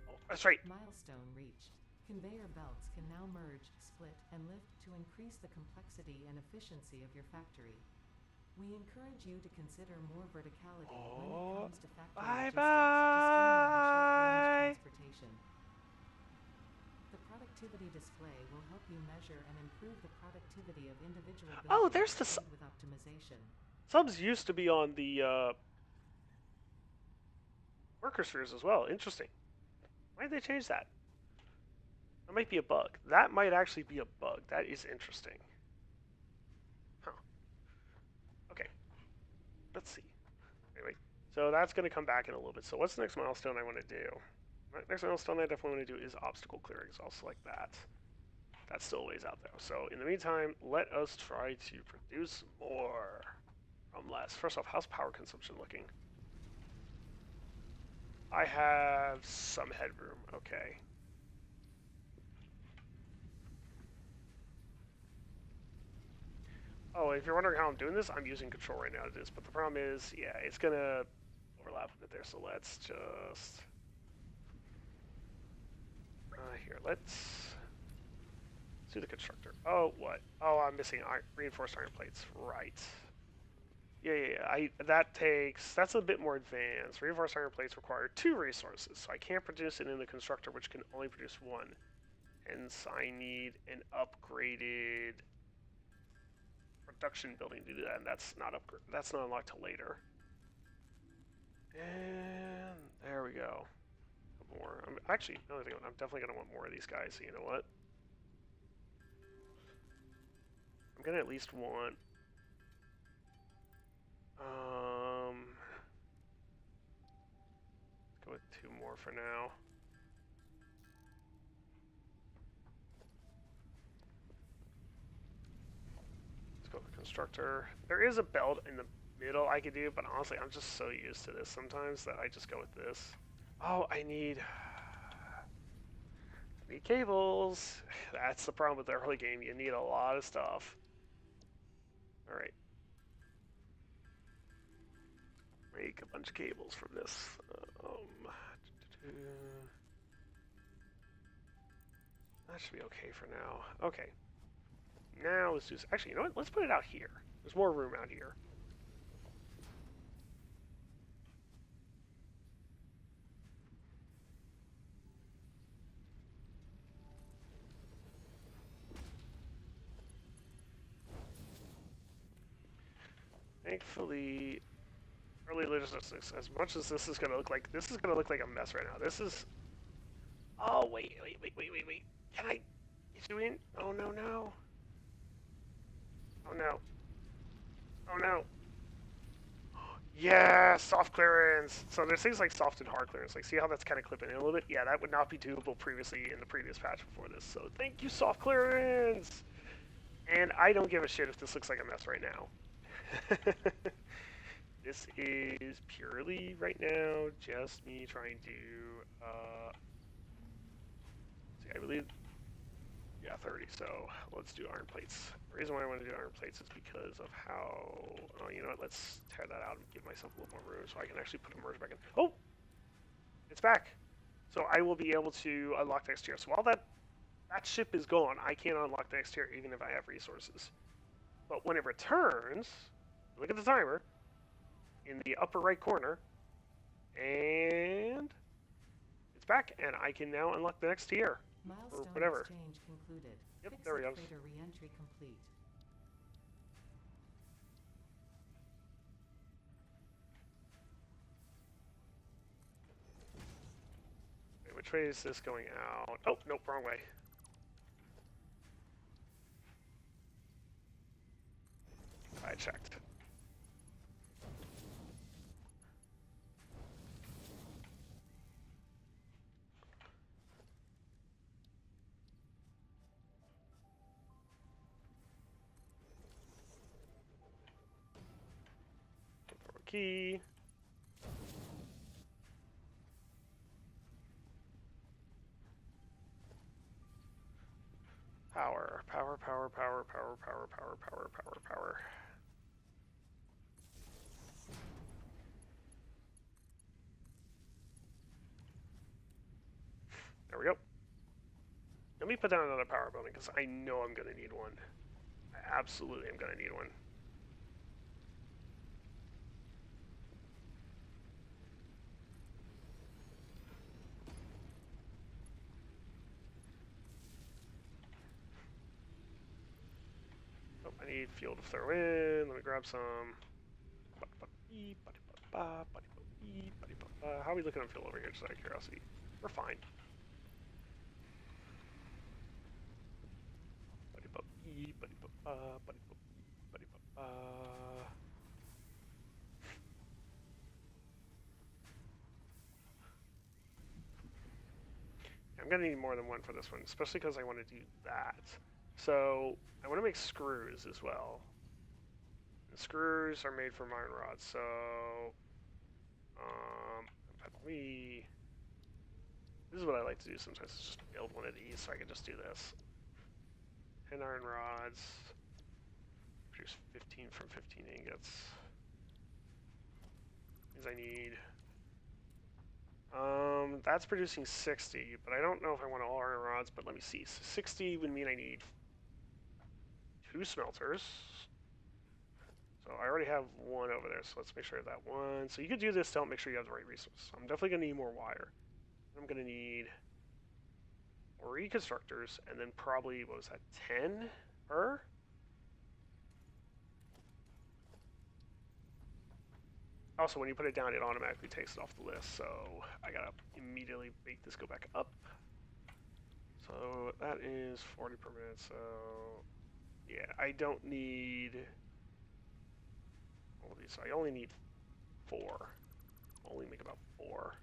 Oh, that's right. Milestone reached. Conveyor belts can now merge, split, and lift to increase the complexity and efficiency of your factory. We encourage you to consider more verticality when it comes to factory logistics to streamline short-range transportation. The productivity display will help you measure and improve the productivity of individual Oh, buildings there's the with optimization. subs used to be on the worker spheres as well. Interesting. Why did they change that? That might be a bug. That might actually be a bug. That is interesting. Huh. Okay. Let's see. Anyway, so that's going to come back in a little bit. So what's the next milestone I want to do? Next milestone I definitely want to do is obstacle clearing. So I'll select that. That's still a ways out though. So in the meantime, let us try to produce more from less. First off, how's power consumption looking? I have some headroom. Okay. Oh, if you're wondering how I'm doing this, I'm using control right now to do this. But the problem is, yeah, it's going to overlap with it there. So let's just... here, let's do the constructor. Oh, what? Oh, I'm missing reinforced iron plates. Right. Yeah. That's a bit more advanced. Reinforced iron plates require 2 resources, so I can't produce it in the constructor, which can only produce 1. Hence, I need an upgraded production building to do that, and that's not That's not unlocked till later. And there we go. More. Actually, another thing, I'm definitely gonna want more of these guys. So you know what? I'm gonna at least want. Let's go with 2 more for now. Let's go with constructor. There is a belt in the middle I could do, but honestly, I'm just so used to this sometimes that I just go with this. Oh, I need cables. That's the problem with the early game. You need a lot of stuff. All right. Make a bunch of cables from this. That should be okay for now. Okay. Now let's do. Actually, you know what? Let's put it out here. There's more room out here. Thankfully, early logistics. As much as this is gonna look like a mess right now. This is. Oh wait. Can I? Is you in? Oh no. Oh no. Oh no. Yeah, soft clearance. So there's things like soft and hard clearance. Like, see how that's kind of clipping in a little bit? Yeah, that would not be doable previously in the previous patch before this. So thank you, soft clearance. And I don't give a shit if this looks like a mess right now. This is purely right now just me trying to. See, I believe. Yeah, 30. So let's do iron plates. The reason why I want to do iron plates is because of how. Oh, you know what? Let's tear that out and give myself a little more room so I can actually put a merge back in. Oh, it's back. So I will be able to unlock the exterior. So while that ship is gone, I can't unlock the exterior even if I have resources. But when it returns, look at the timer in the upper right corner, and it's back, and I can now unlock the next tier. Milestone or whatever. Exchange concluded. Yep, Fix there we go. Freighter re-entry complete. Wait, which way is this going out? Oh, nope, wrong way. I checked. Key. Power. There we go. Let me put down another power building because I know I'm going to need one. I absolutely am going to need one. Oh, I need fuel to throw in. Let me grab some. How are we looking on fuel over here, just out of curiosity? We're fine. I'm gonna need more than one for this one, especially because I want to do that. So I want to make screws as well. And screws are made from iron rods, so this is what I like to do sometimes, is just build one of these so I can just do this. 10 iron rods, produce 15 from 15 ingots. Means I need. That's producing 60, but I don't know if I want all iron rods, but let me see. So 60 would mean I need 2 smelters. So I already have one over there, so let's make sure I have that one. So you could do this to help make sure you have the right resources. I'm definitely going to need more wire. I'm going to need more reconstructors, and then probably, what was that, 10 per? Also, when you put it down, it automatically takes it off the list. So I gotta immediately make this go back up. So that is 40 per minute. So yeah, I don't need all of these. So I only need 4. I'll only make about 4.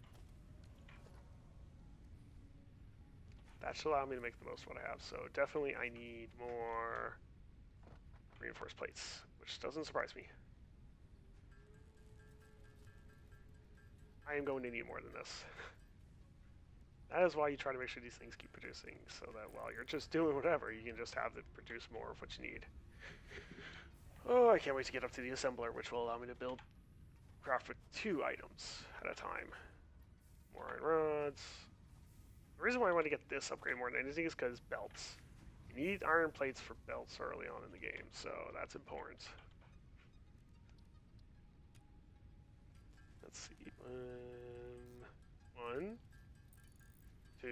That should allow me to make the most of what I have. So definitely I need more reinforced plates, which doesn't surprise me. I am going to need more than this. That is why you try to make sure these things keep producing, so that while you're just doing whatever, you can just have it produce more of what you need. Oh, I can't wait to get up to the assembler, which will allow me to build craft with 2 items at a time. More iron rods. The reason why I want to get this upgrade more than anything is because belts. You need iron plates for belts early on in the game, so that's important. Let's see. 1, 2,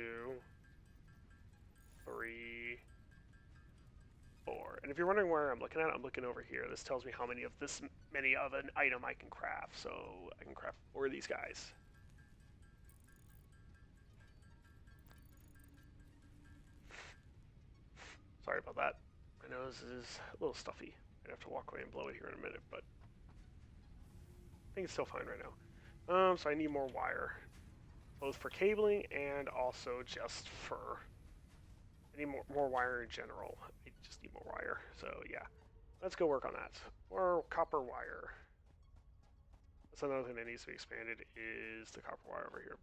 3, 4. And if you're wondering where I'm looking at, I'm looking over here. This tells me how many of an item I can craft. So I can craft 4 of these guys. Sorry about that. My nose is a little stuffy. I'd have to walk away and blow it here in a minute, but I think it's still fine right now. So I need more wire, both for cabling and also just for. I need more wire in general. I just need more wire. So yeah, let's go work on that. More copper wire. That's another thing that needs to be expanded is the copper wire over here.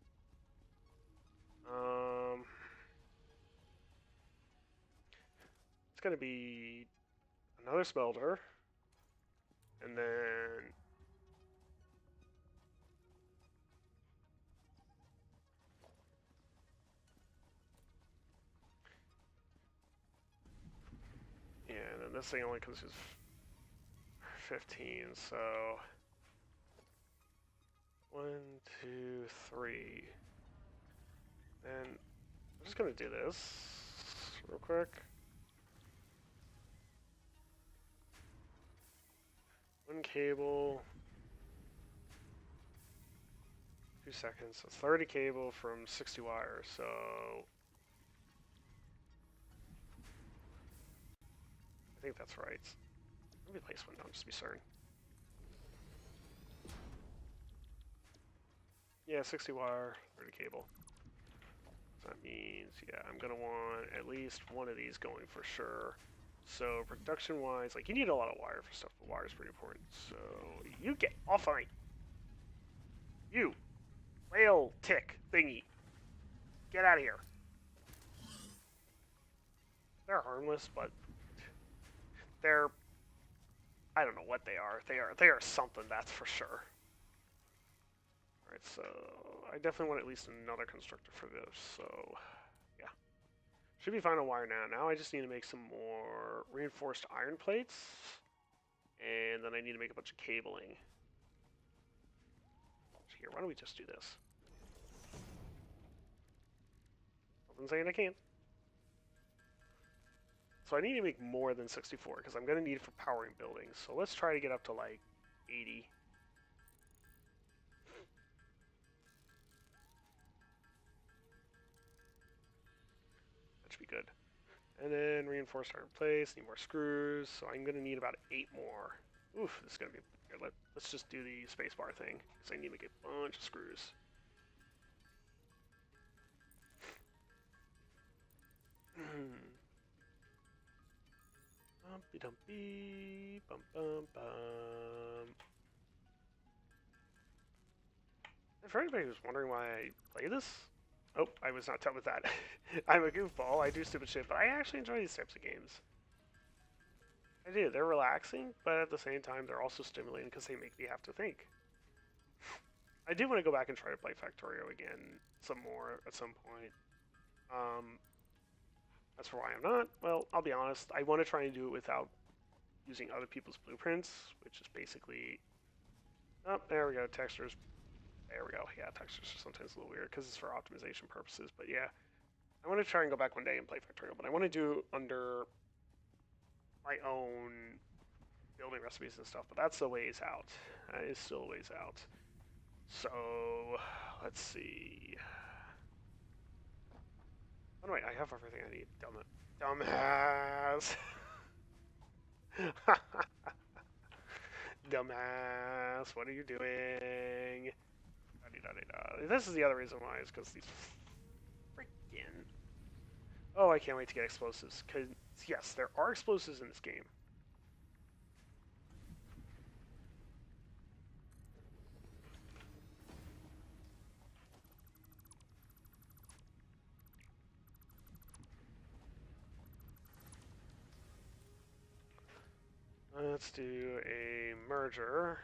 It's going to be another smelter, and then yeah, and then this thing only consumes 15, so 1, 2, 3. And I'm just going to do this real quick. One cable, 2 seconds. So 30 cable from 60 wire. So I think that's right. Let me place one down just to be certain. Yeah, 60 wire, 30 cable. So that means, yeah, I'm going to want at least one of these going for sure. So production-wise, like, you need a lot of wire for stuff, but wire is pretty important. So you get off of me. You, whale tick thingy. Get out of here. They're harmless, but they're, I don't know what they are. They are something, that's for sure. Alright, so I definitely want at least another constructor for this, so yeah. Should be fine on wire now. Now I just need to make some more reinforced iron plates, and then I need to make a bunch of cabling. Here, why don't we just do this? Nothing saying I can't. So I need to make more than 64, because I'm going to need it for powering buildings. So let's try to get up to like 80. That should be good. And then reinforced iron plates, need more screws. So I'm going to need about 8 more. Oof, this is going to be good. Let's just do the spacebar thing, because I need to make a bunch of screws. Bumpy dumpy, bum bum bum. For anybody who's wondering why I play this, oh, I was not done with that. I'm a goofball, I do stupid shit, but I actually enjoy these types of games. I do, they're relaxing, but at the same time, they're also stimulating because they make me have to think. I do want to go back and try to play Factorio again some more at some point. As for why I'm not, well, I'll be honest, I want to try and do it without using other people's blueprints, which is basically, oh, there we go, textures. There we go. Yeah, textures are sometimes a little weird because it's for optimization purposes. But yeah, I want to try and go back one day and play Factorio, but I want to do under my own building recipes and stuff, but that's a ways out. That is still a ways out. So, let's see. Oh, wait, I have everything I need. Dumbass. Dumbass, what are you doing? Da-dee-da-dee-da. This is the other reason why, is because these freaking... Oh, I can't wait to get explosives, because, yes, there are explosives in this game. Let's do a merger.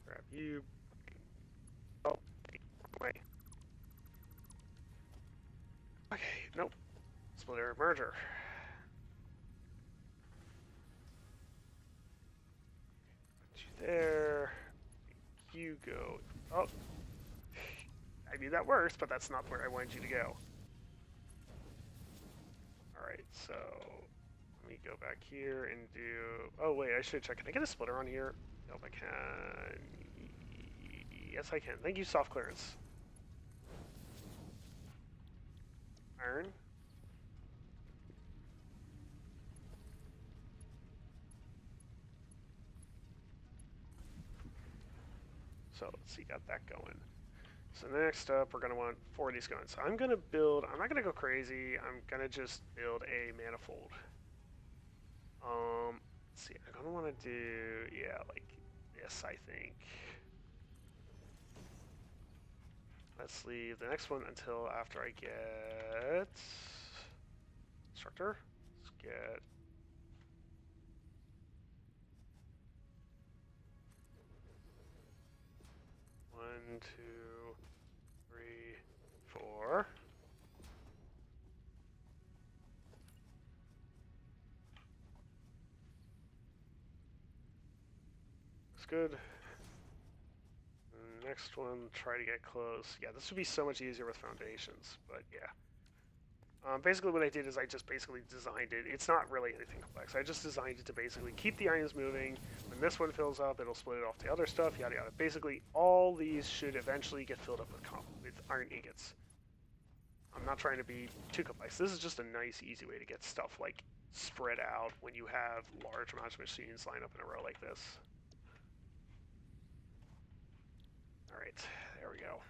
Grab you. Oh, wait. Okay, nope. Splitter merger. Put you there. You go. Oh, I knew that works, but that's not where I wanted you to go. Alright, so let me go back here and do... Oh, wait, I should check. Can I get a splitter on here? Nope, I can. Yes, I can. Thank you, soft clearance. Iron. So let's see, got that going. So next up, we're going to want 4 of these going. So I'm going to build... I'm not going to go crazy. I'm going to just build a manifold. Let's see, I'm going to want to do... Yeah, like this, I think. Let's leave the next one until after I get constructor. Let's get 1, 2, 3, 4. Looks good. Next one, try to get close. Yeah, this would be so much easier with foundations, but yeah. Basically what I did is I just basically designed it. It's not really anything complex. I just designed it to basically keep the ions moving. When this one fills up, it'll split it off to other stuff, yada yada. Basically, all these should eventually get filled up with iron ingots. I'm not trying to be too complex. This is just a nice, easy way to get stuff like spread out when you have large amounts of machines lined up in a row like this. All right, there we go.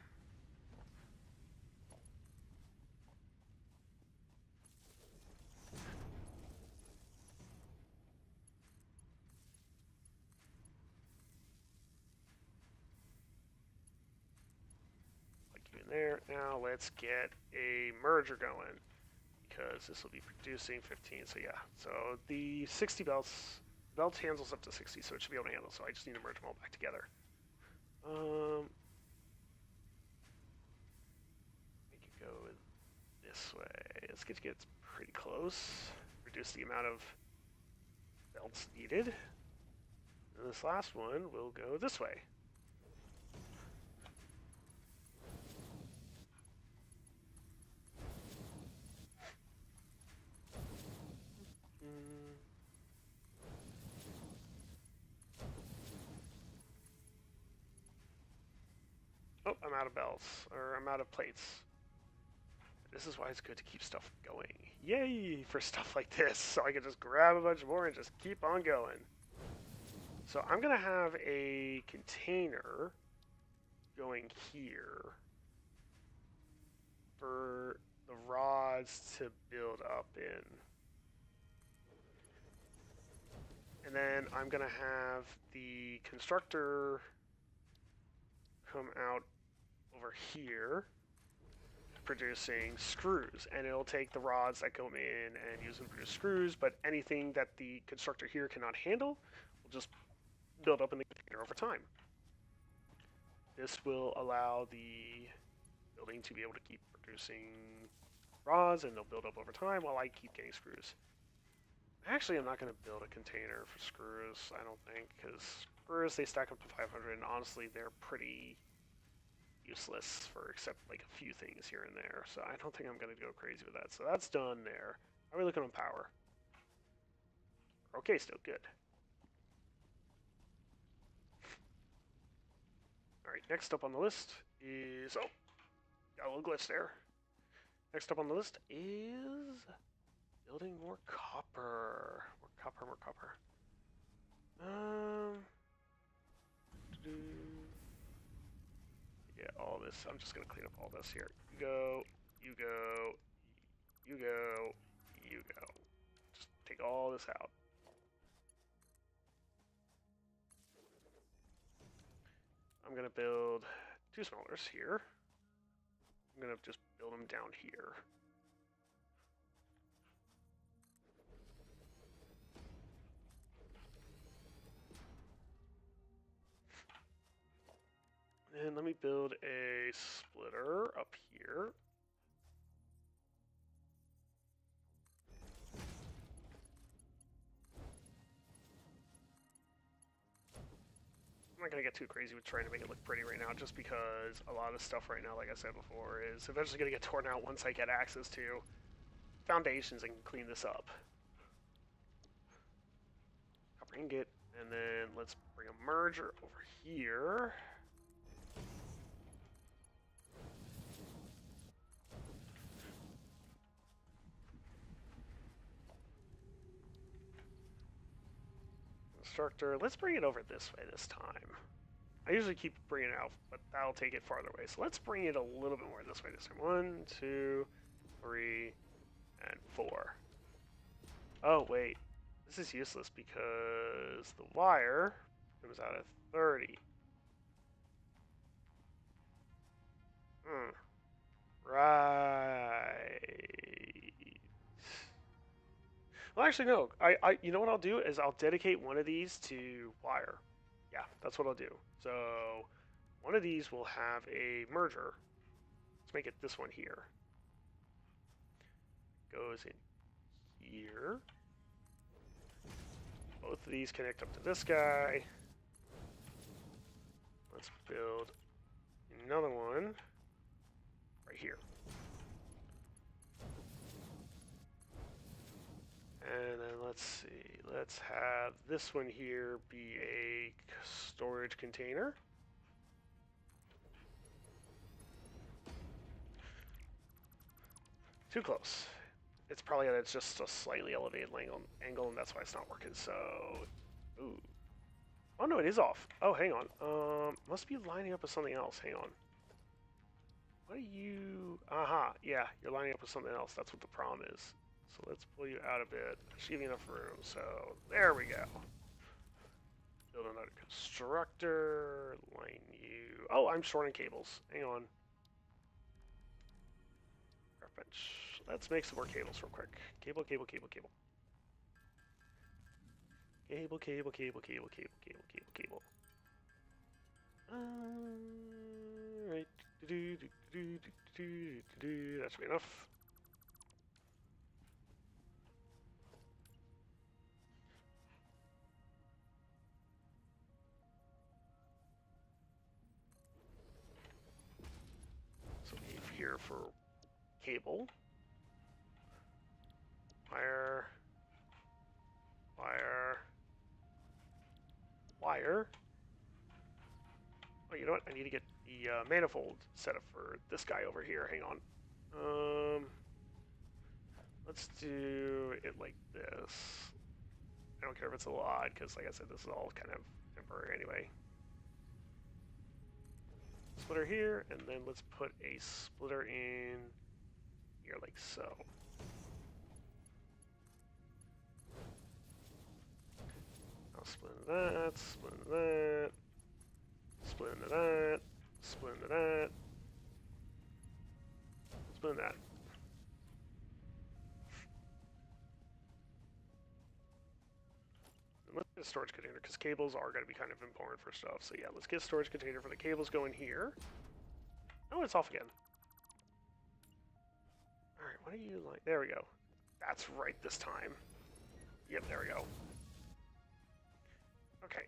There. Now let's get a merger going because this will be producing 15. So yeah, so the 60 belt handles up to 60, so it should be able to handle. So I just need to merge them all back together. Make it go this way. Let's get pretty close. Reduce the amount of belts needed. And this last one will go this way. Oh, I'm out of belts, or I'm out of plates. This is why it's good to keep stuff going. Yay for stuff like this, so I can just grab a bunch more and just keep on going. So I'm going to have a container going here for the rods to build up in. And then I'm going to have the constructor come out over here producing screws, and it'll take the rods that come in and use them to produce screws, but anything that the constructor here cannot handle will just build up in the container over time. This will allow the building to be able to keep producing rods, and they'll build up over time while I keep getting screws. Actually, I'm not going to build a container for screws, I don't think, because screws, they stack up to 500, and honestly, they're pretty useless for except like a few things here and there. So I don't think I'm gonna go crazy with that. So that's done there. How are we looking on power? Okay, still good. All right, next up on the list is got a little glitch there. Next up on the list is building more copper. More copper, more copper. Yeah, all this. I'm just gonna clean up all this here. You go, you go, you go, you go. Just take all this out. I'm gonna build 2 smelters here. I'm gonna just build them down here. And let me build a splitter up here. I'm not gonna get too crazy with trying to make it look pretty right now, just because a lot of stuff right now, like I said before, is eventually gonna get torn out once I get access to foundations and can clean this up. Copper ingot, and then let's bring a merger over here. Constructor, let's bring it over this way this time. I usually keep bringing it out, but that'll take it farther away. So let's bring it a little bit more this way this time. 1, 2, 3, and 4. Oh, wait. This is useless because the wire comes out at 30. Right. Well, actually, no. You know what I'll do is I'll dedicate one of these to wire. Yeah, that's what I'll do. So one of these will have a merger. Let's make it this one here. Goes in here. Both of these connect up to this guy. Let's build another one right here. And then let's see, let's have this one here be a storage container. Too close. It's probably at just a slightly elevated angle, and that's why it's not working. So, ooh. Oh no, it is off. Oh, hang on. Must be lining up with something else. Hang on. What are you? Aha, yeah, you're lining up with something else. That's what the problem is. So let's pull you out a bit. There's even enough room. So there we go. Build another constructor. Line you. Oh, I'm shorting cables. Hang on. Bench. Let's make some more cables real quick. Cable, cable, cable, cable. Cable, cable, cable, cable, cable, cable, cable, cable. Right. That should be enough. So we have here for cable. Wire. Wire. Wire. Oh, you know what? I need to get the manifold set up for this guy over here. Hang on. Let's do it like this. I don't care if it's a little odd, because like I said, this is all kind of temporary anyway. Splitter here, and then let's put a splitter in here like so. I'll split into that, split into that, split into that, split into that, split into that. And let's get a storage container, because cables are going to be kind of important for stuff. So yeah, let's get a storage container for the cables going here. Oh, it's off again. Alright, what are you like? There we go. That's right this time. Yep, there we go. Okay,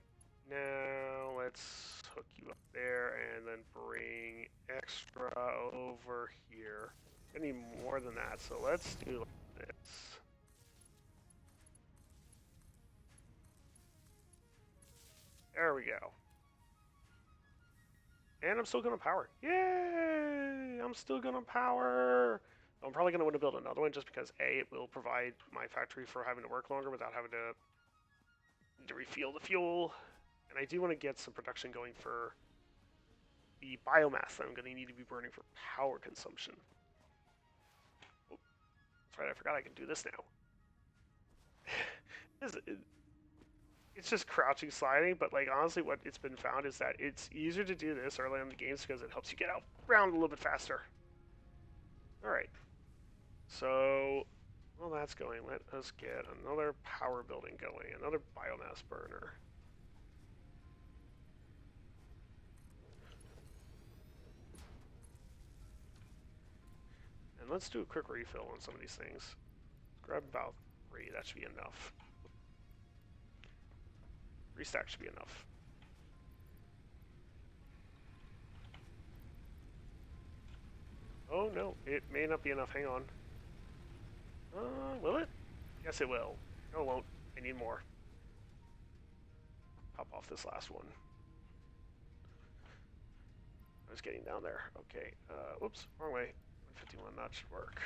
now let's hook you you up there, and then bring extra over here. I need more than that, so let's do like this. There we go. And I'm still gonna power. Yay! I'm still gonna power. I'm probably gonna want to build another one just because A, it will provide my factory for having to work longer without having to refuel the fuel. And I do want to get some production going for the biomass that I'm going to need to be burning for power consumption. Oh, that's right, I forgot I can do this now. It's just crouching sliding, but like honestly what it's been found is that it's easier to do this early in the games because it helps you get out around a little bit faster. Alright. So well that's going. Let us get another power building going, another biomass burner. And let's do a quick refill on some of these things. Grab about 3, that should be enough. 3 stacks should be enough. Oh no, it may not be enough, hang on. Will it? Yes it will. No it won't, I need more. Pop off this last one. I was getting down there, okay. Whoops, wrong way. 151, that should work.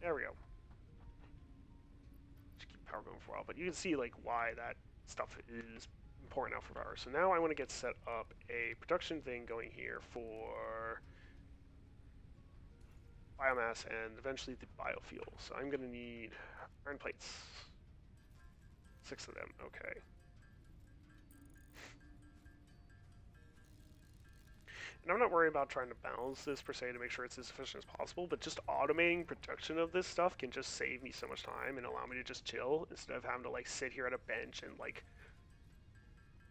There we go. Just keep power going for a while, but you can see like why that stuff is important now for power. So now I want to get set up a production thing going here for biomass and eventually the biofuel. So I'm going to need iron plates. 6 of them, okay. And I'm not worried about trying to balance this per se to make sure it's as efficient as possible, but just automating production of this stuff can just save me so much time and allow me to just chill instead of having to like sit here at a bench and like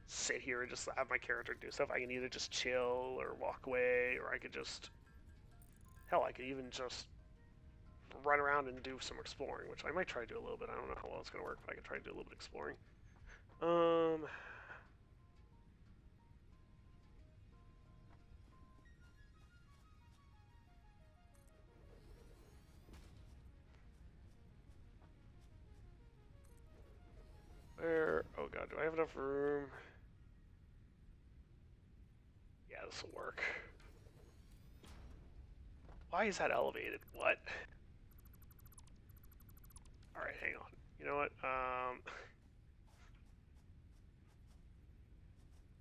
sit here and just have my character do stuff. I can either just chill or walk away, or I could just, hell, I could even just run around and do some exploring, which I might try to do a little bit. I don't know how well it's going to work, but I could try to do a little bit of exploring. Where? Oh god, do I have enough room? Yeah, this will work. Why is that elevated? What? Alright, hang on. You know what?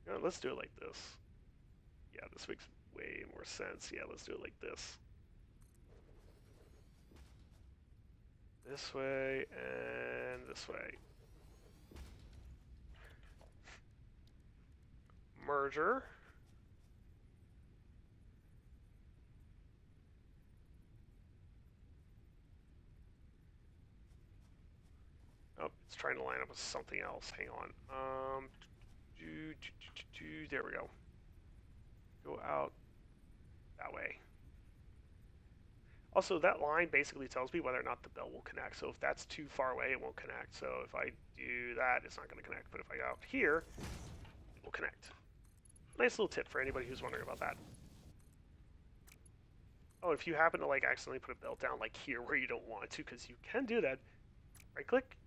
You know, let's do it like this. Yeah, this makes way more sense. Yeah, let's do it like this. This way and this way. Merger. Oh, it's trying to line up with something else. Hang on. There we go. Go out that way. Also, that line basically tells me whether or not the bell will connect. So if that's too far away, it won't connect. So if I do that, it's not going to connect. But if I go out here, it will connect. Nice little tip for anybody who's wondering about that. Oh, if you happen to like accidentally put a belt down like here where you don't want to, because you can do that, right click,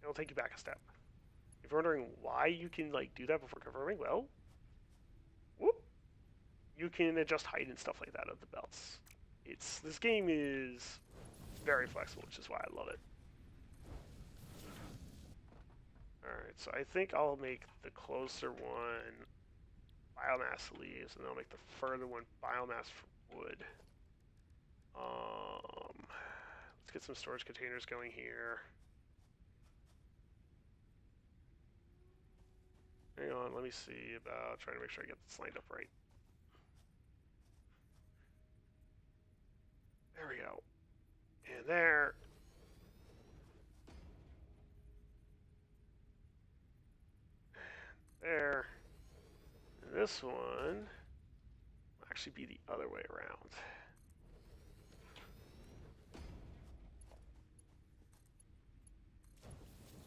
it'll take you back a step. If you're wondering why you can like do that before confirming, well, whoop, you can adjust height and stuff like that of the belts. This game is very flexible, which is why I love it. Alright, so I think I'll make the closer one biomass leaves, and then I'll make the further one biomass for wood. Let's get some storage containers going here. Hang on, let me see about trying to make sure I get this lined up right. There we go. And there. There. And this one will actually be the other way around.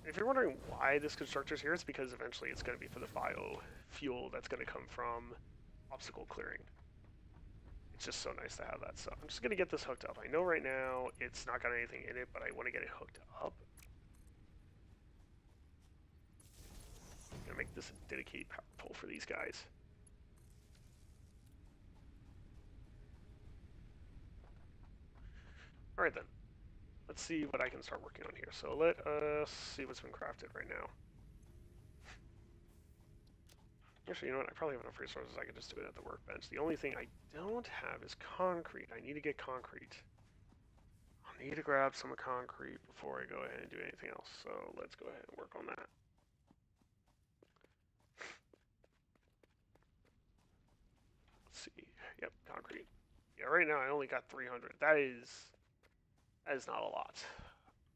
If you're wondering why this constructor's here, it's because eventually it's going to be for the biofuel that's going to come from obstacle clearing. It's just so nice to have that stuff. I'm just going to get this hooked up. I know right now it's not got anything in it, but I want to get it hooked up. I'm going to make this a dedicated power pole for these guys. Alright then. Let's see what I can start working on here. So let us see what's been crafted right now. Actually, you know what? I probably have enough resources. I could just do it at the workbench. The only thing I don't have is concrete. I need to get concrete. I'll need to grab some concrete before I go ahead and do anything else. So let's go ahead and work on that. Let's see. Yep, concrete. Yeah, right now I only got 300. That is not a lot.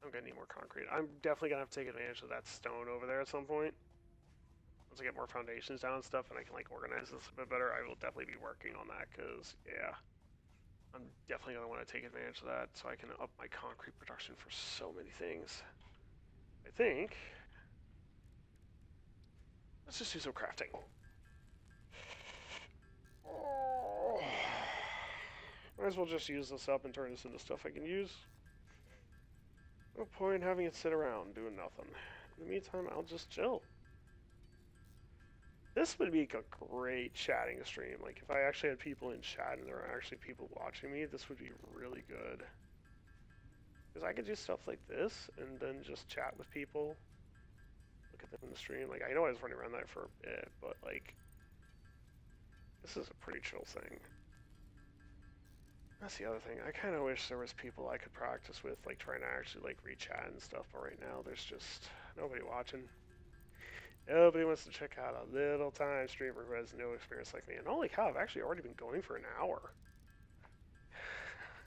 I'm gonna need more concrete. I'm definitely gonna have to take advantage of that stone over there at some point. Once I get more foundations down and stuff and I can like organize this a bit better, I will definitely be working on that because, yeah, I'm definitely going to want to take advantage of that so I can up my concrete production for so many things. I think, let's just do some crafting. Oh. Might as well just use this up and turn this into stuff I can use. No point having it sit around doing nothing. In the meantime, I'll just chill. This would be a great chatting stream. Like, if I actually had people in chat and there were actually people watching me, this would be really good. Because I could do stuff like this and then just chat with people. Look at them in the stream. Like, I know I was running around that for a bit, but, like, this is a pretty chill thing. That's the other thing. I kind of wish there was people I could practice with, like, trying to actually, like, re-chat and stuff, but right now there's just nobody watching. Nobody wants to check out a little time streamer who has no experience like me. And holy cow, I've actually already been going for an hour.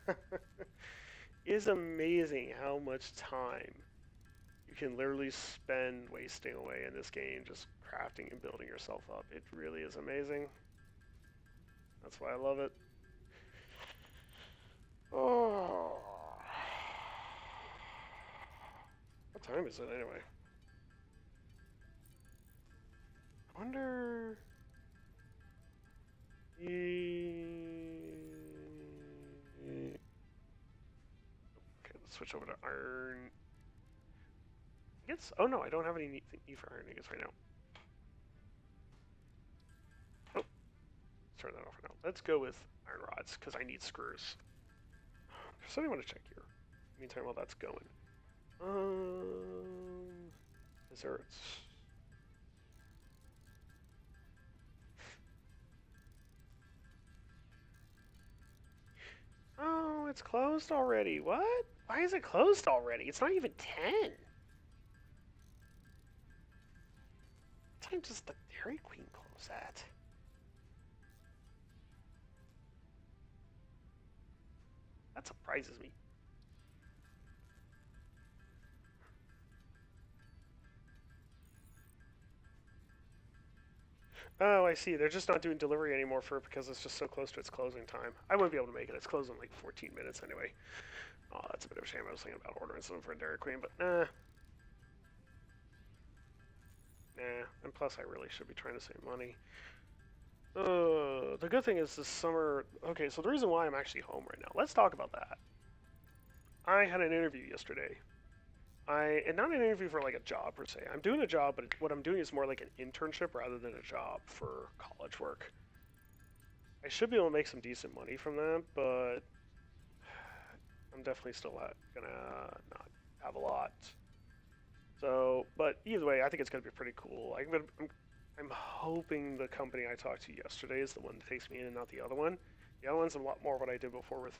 It is amazing how much time you can literally spend wasting away in this game just crafting and building yourself up. It really is amazing. That's why I love it. Oh. What time is it anyway? I wonder... Okay, let's switch over to iron. I guess... Oh no, I don't have any need for iron ingots right now. Oh, let's turn that off for now. Let's go with iron rods, because I need screws. There's something I want to check here. Meantime, while that's going. Desserts. Oh, it's closed already. What? Why is it closed already? It's not even 10. What time does the Dairy Queen close at? That surprises me. Oh, I see. They're just not doing delivery anymore for it because it's just so close to its closing time. I wouldn't be able to make it. It's closed in like 14 minutes anyway. Oh, that's a bit of a shame. I was thinking about ordering something for a Dairy Queen, but nah. Nah. And plus, I really should be trying to save money. The good thing is this summer... Okay, so the reason why I'm actually home right now. Let's talk about that. I had an interview yesterday. And not an interview for like a job per se. I'm doing a job, but what I'm doing is more like an internship rather than a job for college work. I should be able to make some decent money from that, but I'm definitely still gonna not have a lot. So, but either way, I think it's gonna be pretty cool. I'm hoping the company I talked to yesterday is the one that takes me in and not the other one. The other one's a lot more what I did before with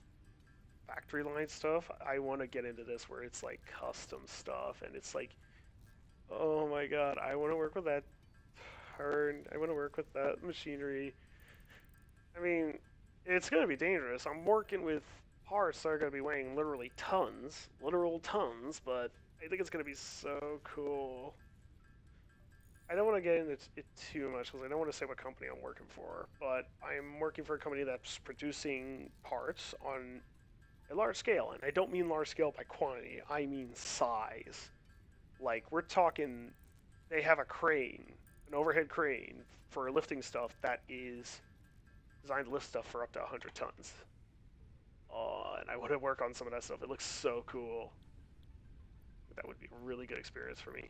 factory line stuff. I want to get into this where it's like custom stuff and it's like, oh my god, I want to work with that turn, I want to work with that machinery. I mean, it's going to be dangerous. I'm working with parts that are going to be weighing literally tons, literal tons, but I think it's going to be so cool. I don't want to get into it too much because I don't want to say what company I'm working for, but I'm working for a company that's producing parts on a large scale, and I don't mean large scale by quantity, I mean size. Like we're talking, they have a crane, an overhead crane for lifting stuff that is designed to lift stuff for up to 100 tons. Oh, and I want to work on some of that stuff. It looks so cool. That would be a really good experience for me.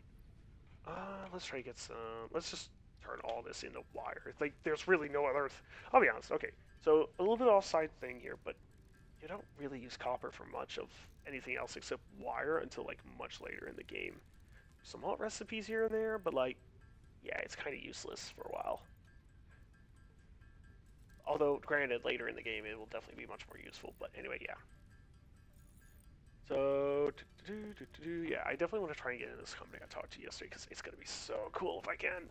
Let's try to get some. Let's just turn all this into wire. Like, there's really no other. I'll be honest. Okay, so a little bit off-side thing here, but you don't really use copper for much of anything else except wire until like much later in the game. Some alt recipes here and there, but like, yeah, it's kind of useless for a while. Although, granted, later in the game it will definitely be much more useful. But anyway, yeah. So, yeah, I definitely want to try and get into this company I talked to yesterday because it's going to be so cool if I can.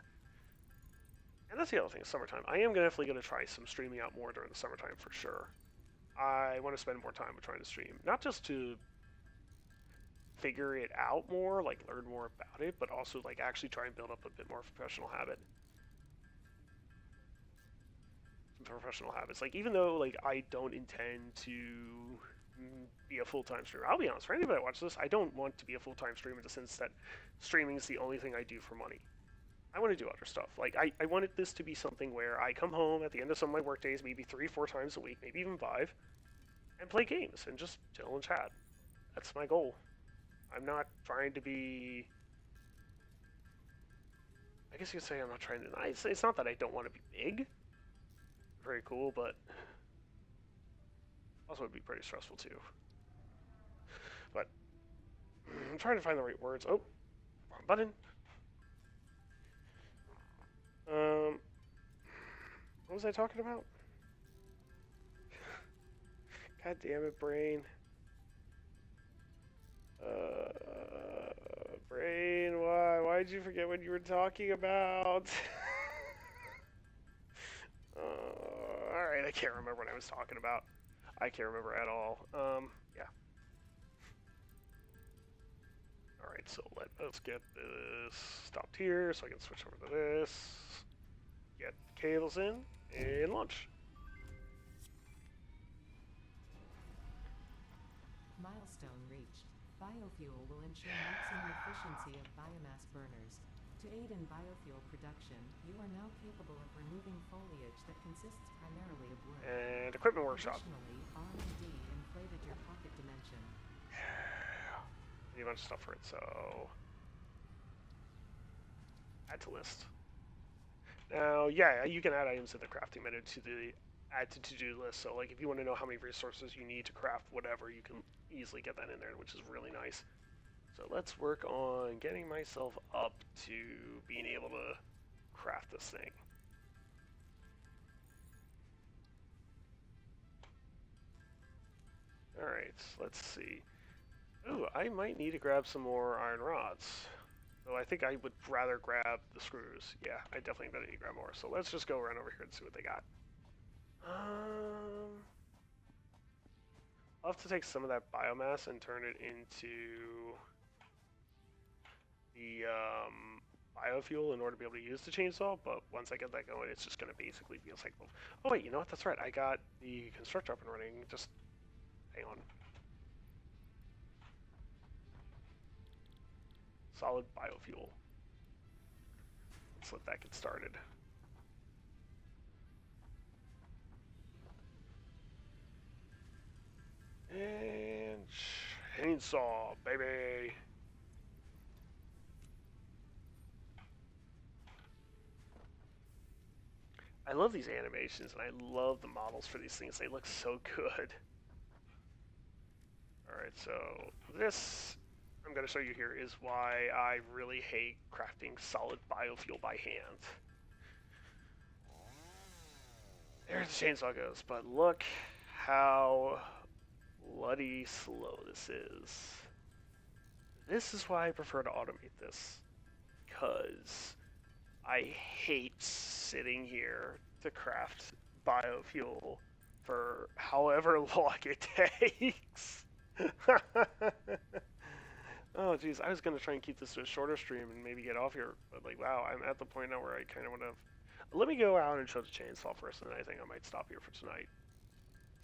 And that's the other thing, summertime. I am definitely going to try some streaming out more during the summertime for sure. I want to spend more time trying to stream, not just to figure it out more, like learn more about it, but also like actually try and build up a bit more professional habit. Some professional habits. Like even though like I don't intend to be a full-time streamer. I'll be honest, for anybody that watches this, I don't want to be a full-time streamer in the sense that streaming is the only thing I do for money. I want to do other stuff. Like, I wanted this to be something where I come home at the end of some of my work days, maybe 3-4 times a week, maybe even 5, and play games and just chill and chat. That's my goal. I'm not trying to be... I guess you could say I'm not trying to... It's not that I don't want to be big. Very cool, but... also would be pretty stressful, too. But... I'm trying to find the right words. Oh! Wrong button. What was I talking about? God damn it, brain. Brain, why? Why'd you forget what you were talking about? Alright, I can't remember what I was talking about. I can't remember at all. Yeah. Alright, so let's get this stopped here so I can switch over to this. Get cables in and launch. Milestone reached. Biofuel will ensure maximum efficiency of biomass burners. To aid in biofuel production, you are now capable of removing foliage that consists primarily of wood. And equipment workshop. Additionally, R&D inflated your pocket dimension. Need a bunch of stuff for it, so... add to list. Now, yeah, you can add items in the crafting menu to the add to to-do list. So, like, if you want to know how many resources you need to craft whatever, you can easily get that in there, which is really nice. So let's work on getting myself up to being able to craft this thing. Alright, let's see. Ooh, I might need to grab some more iron rods. So I think I would rather grab the screws. Yeah, I definitely better need to grab more. So let's just go run over here and see what they got. I'll have to take some of that biomass and turn it into the biofuel in order to be able to use the chainsaw, but once I get that going, it's just going to basically be a cycle. Oh wait, you know what? That's right. I got the constructor up and running. Just hang on. Solid biofuel. Let's let that get started. And chainsaw, baby. I love these animations, and I love the models for these things. They look so good. Alright, so this I'm going to show you here is why I really hate crafting solid biofuel by hand. There the chainsaw goes, but look how bloody slow this is. This is why I prefer to automate this, because I hate sitting here to craft biofuel for however long it takes. Oh geez, I was gonna try and keep this to a shorter stream and maybe get off here, but like wow, I'm at the point now where I kind of want to. Let me go out and show the chainsaw first, and then I think I might stop here for tonight.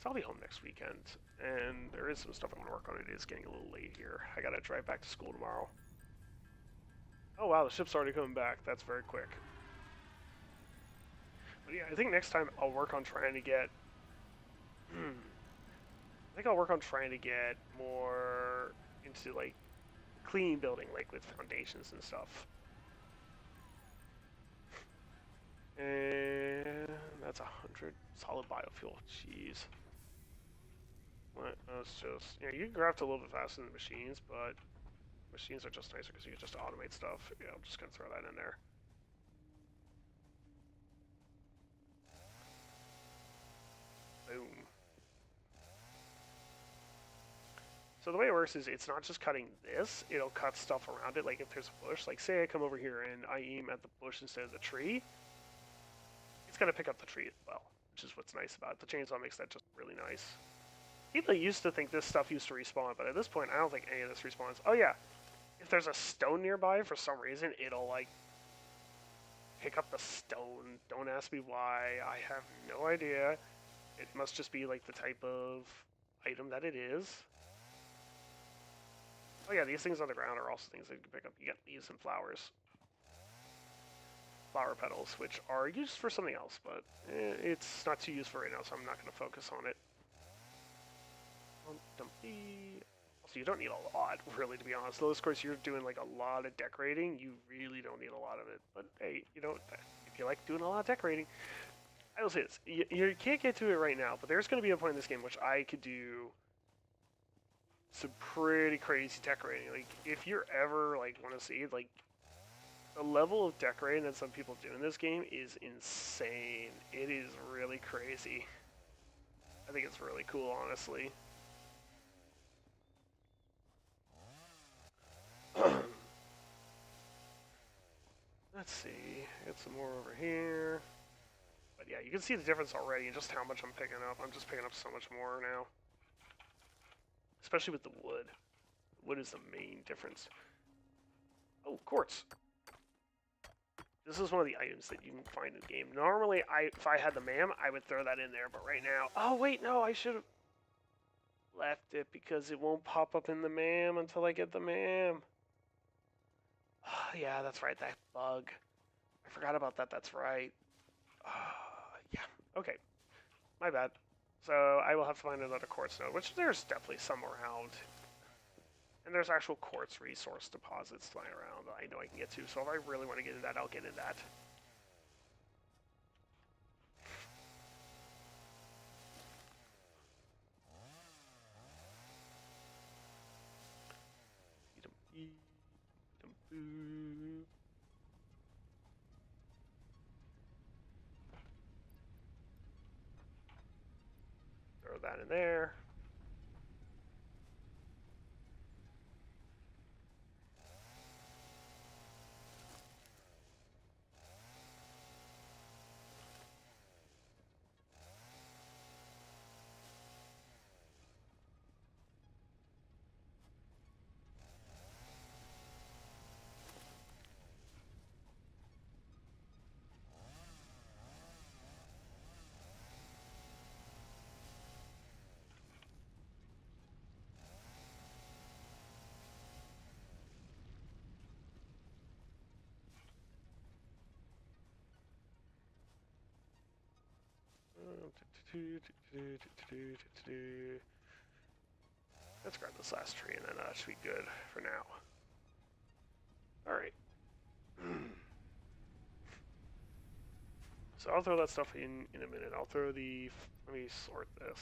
So I'll be home next weekend, and there is some stuff I want to work on. It is getting a little late here. I gotta drive back to school tomorrow. Oh wow, the ship's already coming back. That's very quick. But yeah, I think next time I'll work on trying to get. I think I'll work on trying to get more into like clean building, like with foundations and stuff. And that's 100 solid biofuel. Jeez. Let's just, you can craft a little bit faster than the machines, but machines are just nicer because you can just automate stuff. Yeah, I'm just gonna throw that in there. Boom. So the way it works is it's not just cutting this, it'll cut stuff around it. Like if there's a bush, like say I come over here and I aim at the bush instead of the tree, it's gonna pick up the tree as well, which is what's nice about it. The chainsaw makes that just really nice. People used to think this stuff used to respawn, but at this point, I don't think any of this respawns. Oh yeah, if there's a stone nearby, for some reason, it'll like pick up the stone. Don't ask me why. I have no idea. It must just be like the type of item that it is. Oh yeah, these things on the ground are also things that you can pick up. You get leaves and flowers. Flower petals, which are used for something else, but it's not too useful right now, so I'm not going to focus on it. So you don't need a lot, really, to be honest. Though, of course, you're doing like a lot of decorating. You really don't need a lot of it. But hey, if you like doing a lot of decorating, I will say this: you can't get to it right now, but there's going to be a point in this game which I could do some pretty crazy decorating. Like if you're ever like want to see like the level of decorating that some people do in this game is insane. It is really crazy. I think it's really cool, honestly. Let's see, get some more over here. But yeah, you can see the difference already in just how much I'm picking up. I'm just picking up so much more now. Especially with the wood. Wood is the main difference. Oh, quartz. This is one of the items that you can find in the game. Normally, if I had the MAM, I would throw that in there, but right now... Oh, wait, no, I should have left it because it won't pop up in the MAM until I get the MAM. Yeah, that's right, that bug. I forgot about that, that's right. Yeah, okay. My bad. So I will have to find another quartz node, which there's definitely some around. And there's actual quartz resource deposits lying around that I know I can get to. So if I really want to get into that, I'll get into that. Throw that in there. Let's grab this last tree and then that should be good for now. Alright. So I'll throw that stuff in a minute. I'll throw the... Let me sort this.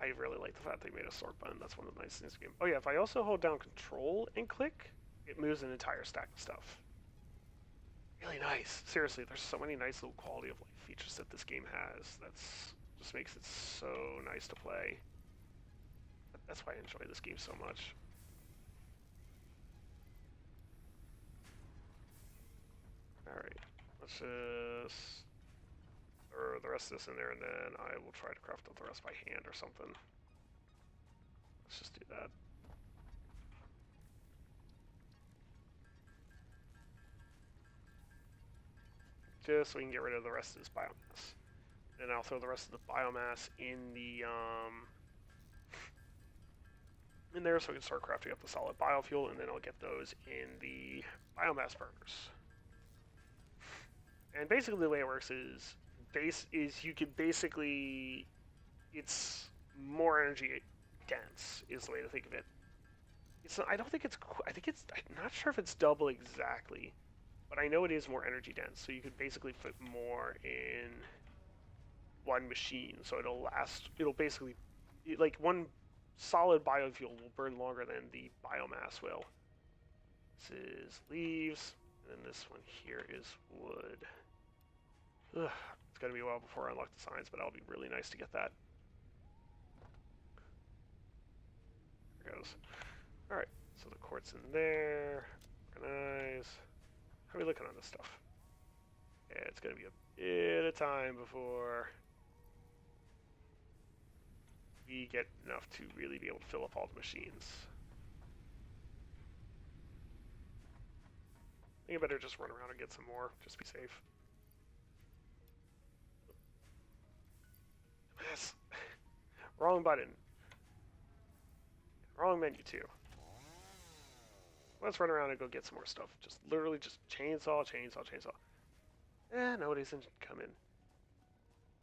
I really like the fact they made a sort button. That's one of the nice things in the game. Oh yeah, if I also hold down control and click, it moves an entire stack of stuff. Really nice. Seriously, there's so many nice little quality of life features that this game has. That's just makes it so nice to play. That's why I enjoy this game so much. Alright, let's just throw the rest of this in there and then I will try to craft up the rest by hand or something. Let's just do that. Just so we can get rid of the rest of this biomass. And I'll throw the rest of the biomass in the in there so we can start crafting up the solid biofuel, and then I'll get those in the biomass burners. And basically the way it works is you can basically it's more energy dense is the way to think of it. It's not, I don't think it's I think it's I'm not sure if it's double exactly, but I know it is more energy dense. So you could basically put more in one machine, so it'll last. It'll basically like one solid biofuel will burn longer than the biomass will. This is leaves, and then this one here is wood. Ugh, it's gonna be a while before I unlock the signs, but that'll be really nice to get that. There it goes. All right, so the quartz in there. Organize. How are we looking on this stuff? Yeah, it's gonna be a bit of time before we get enough to really be able to fill up all the machines. I think I better just run around and get some more, just to be safe. Yes. Wrong button. Wrong menu too. Let's run around and go get some more stuff. Just literally just chainsaw, chainsaw, chainsaw. Nobody's coming.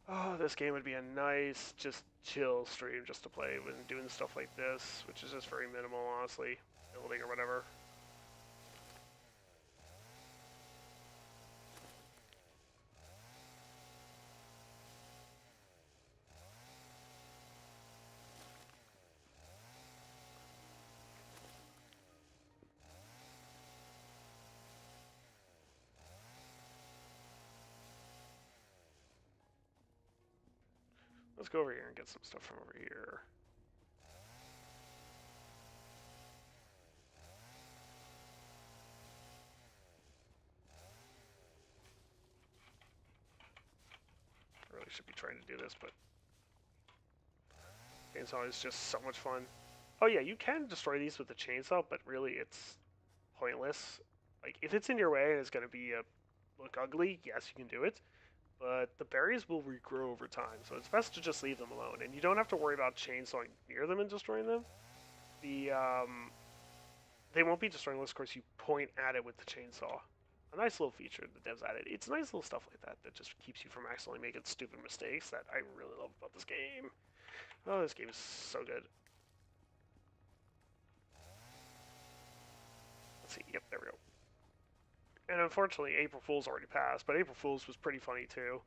Oh, this game would be a nice, just chill stream just to play when doing stuff like this, which is just very minimal, honestly. Building or whatever. Let's go over here and get some stuff from over here. I really should be trying to do this, but chainsaw is just so much fun. Oh yeah, you can destroy these with the chainsaw, but really it's pointless. Like, if it's in your way and it's going to be look ugly, yes, you can do it. But the berries will regrow over time, so it's best to just leave them alone. And you don't have to worry about chainsawing near them and destroying them. They won't be destroyed unless, of course, you point at it with the chainsaw. A nice little feature the devs added. It's nice little stuff like that that just keeps you from accidentally making stupid mistakes that I really love about this game. Oh, this game is so good. Let's see. Yep, there we go. And unfortunately, April Fool's already passed, but April Fool's was pretty funny too.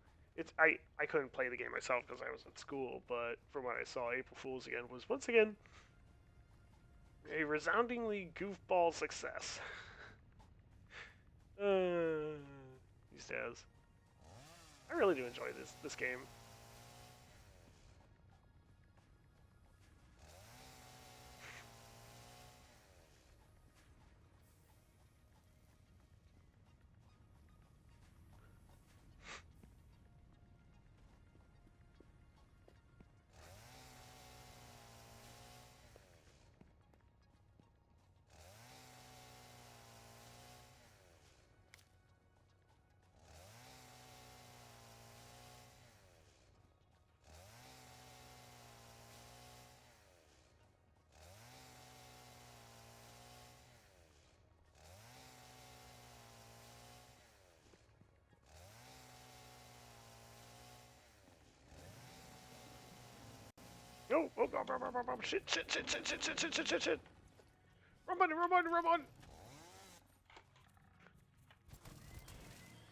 I couldn't play the game myself because I was at school, but from what I saw, April Fool's again was once again a resoundingly goofball success. These days, I really do enjoy this game. Oh, oh, shit, shit, shit, shit, shit, shit, shit, shit, shit, shit. Run, buddy, run, buddy, run, buddy.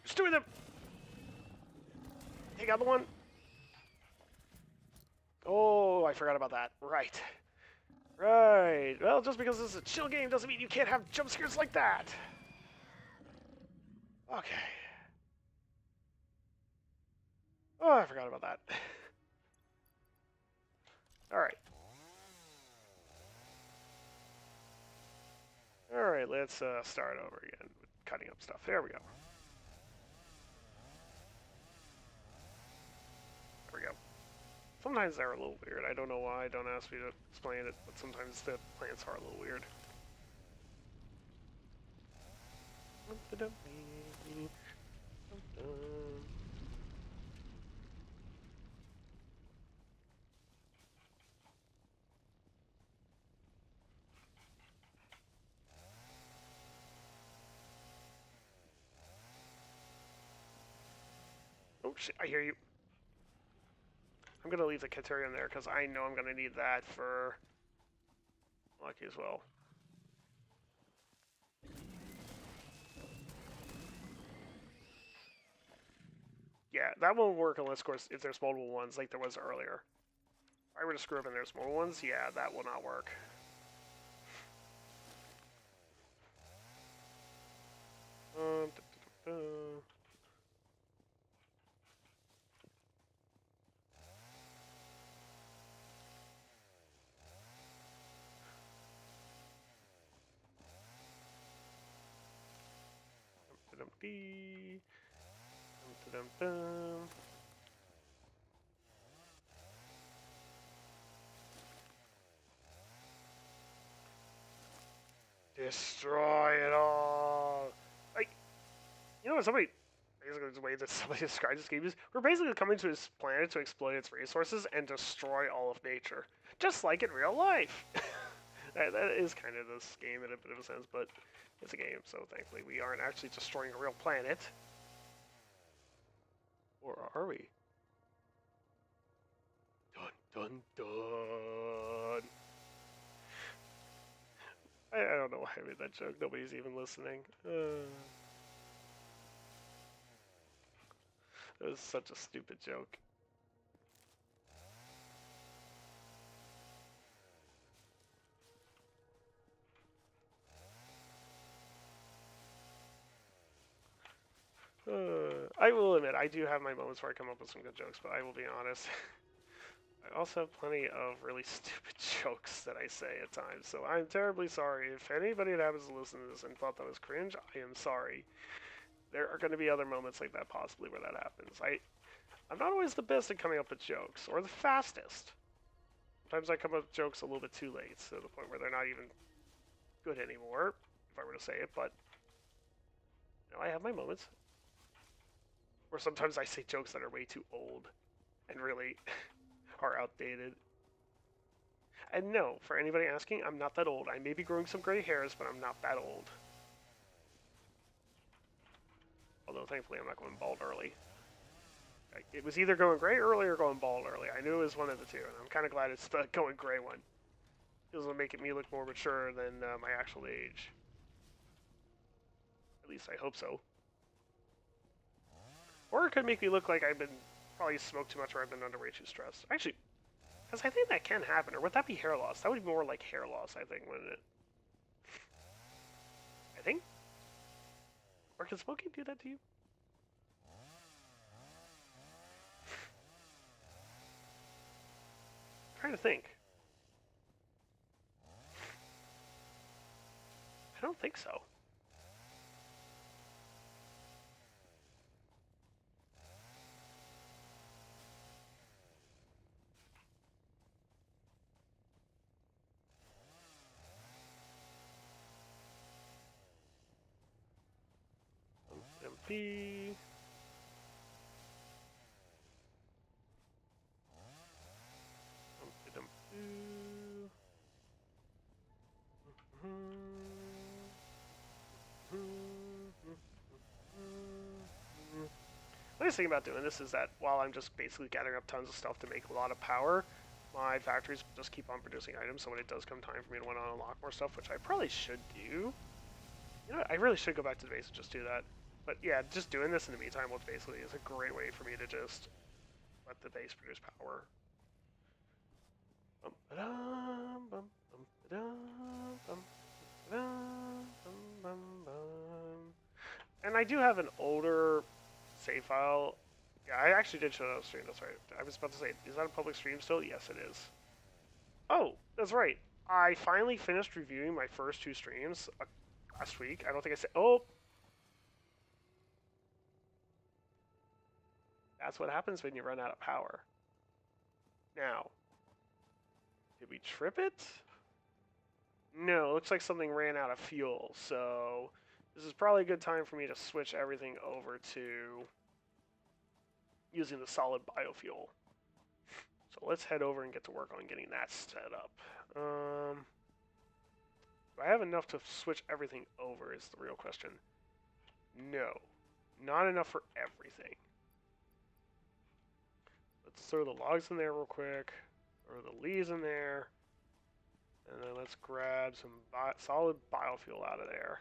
Just doing them. Take out the one. Oh, I forgot about that. Right. Right. Well, just because this is a chill game doesn't mean you can't have jump scares like that. Okay. Oh, I forgot about that. Alright. Alright, let's start over again with cutting up stuff. There we go. There we go. Sometimes they're a little weird. I don't know why. Don't ask me to explain it, but sometimes the plants are a little weird. Oh shit, I hear you. I'm gonna leave the Katerium there because I know I'm gonna need that for Lucky as well. Yeah, that won't work unless, of course, if there's multiple ones like there was earlier. If I were to screw up and there's more ones, yeah, that will not work. Da, da, da. Dum, dee. Dum, dum, dum. Destroy it all. Like, you know what? Somebody basically the way that somebody describes this game is we're basically coming to this planet to exploit its resources and destroy all of nature, just like in real life. that is kind of this game in a bit of a sense, but it's a game, so thankfully we aren't actually destroying a real planet. Or are we? Dun dun dun. I don't know why I made that joke. Nobody's even listening. It was such a stupid joke. I will admit, I do have my moments where I come up with some good jokes, but I will be honest. I also have plenty of really stupid jokes that I say at times, so I'm terribly sorry. If anybody that happens to listen to this and thought that was cringe, I am sorry. There are going to be other moments like that possibly where that happens. I'm not always the best at coming up with jokes, or the fastest. Sometimes I come up with jokes a little bit too late, to the point where they're not even good anymore, if I were to say it, but you know, I have my moments. Or sometimes I say jokes that are way too old and really are outdated. And no, for anybody asking, I'm not that old. I may be growing some gray hairs, but I'm not that old. Although, thankfully, I'm not going bald early. It was either going gray early or going bald early. I knew it was one of the two, and I'm kind of glad it's the going gray one. It will make me look more mature than my actual age. At least I hope so. Or it could make me look like I've been probably smoked too much or I've been under way too stressed. Actually, because I think that can happen. Or would that be hair loss? That would be more like hair loss, I think, wouldn't it? I think? Or can smoking do that to you? I'm trying to think. I don't think so. MP. The nice thing about doing this is that while I'm just basically gathering up tons of stuff to make a lot of power, my factories just keep on producing items, so when it does come time for me to want to unlock more stuff, which I probably should do, you know, I really should go back to the base and just do that. But yeah, just doing this in the meantime, which basically is a great way for me to just let the base produce power. And I do have an older save file. Yeah, I actually did show that on stream, that's right. I was about to say, is that a public stream still? Yes, it is. Oh, that's right. I finally finished reviewing my first two streams last week. I don't think I said, oh, that's what happens when you run out of power. Now, did we trip it? No, it looks like something ran out of fuel, so this is probably a good time for me to switch everything over to using the solid biofuel. So let's head over and get to work on getting that set up. Do I have enough to switch everything over is the real question. No, not enough for everything. Let's throw the logs in there real quick. Throw the leaves in there. And then let's grab some solid biofuel out of there.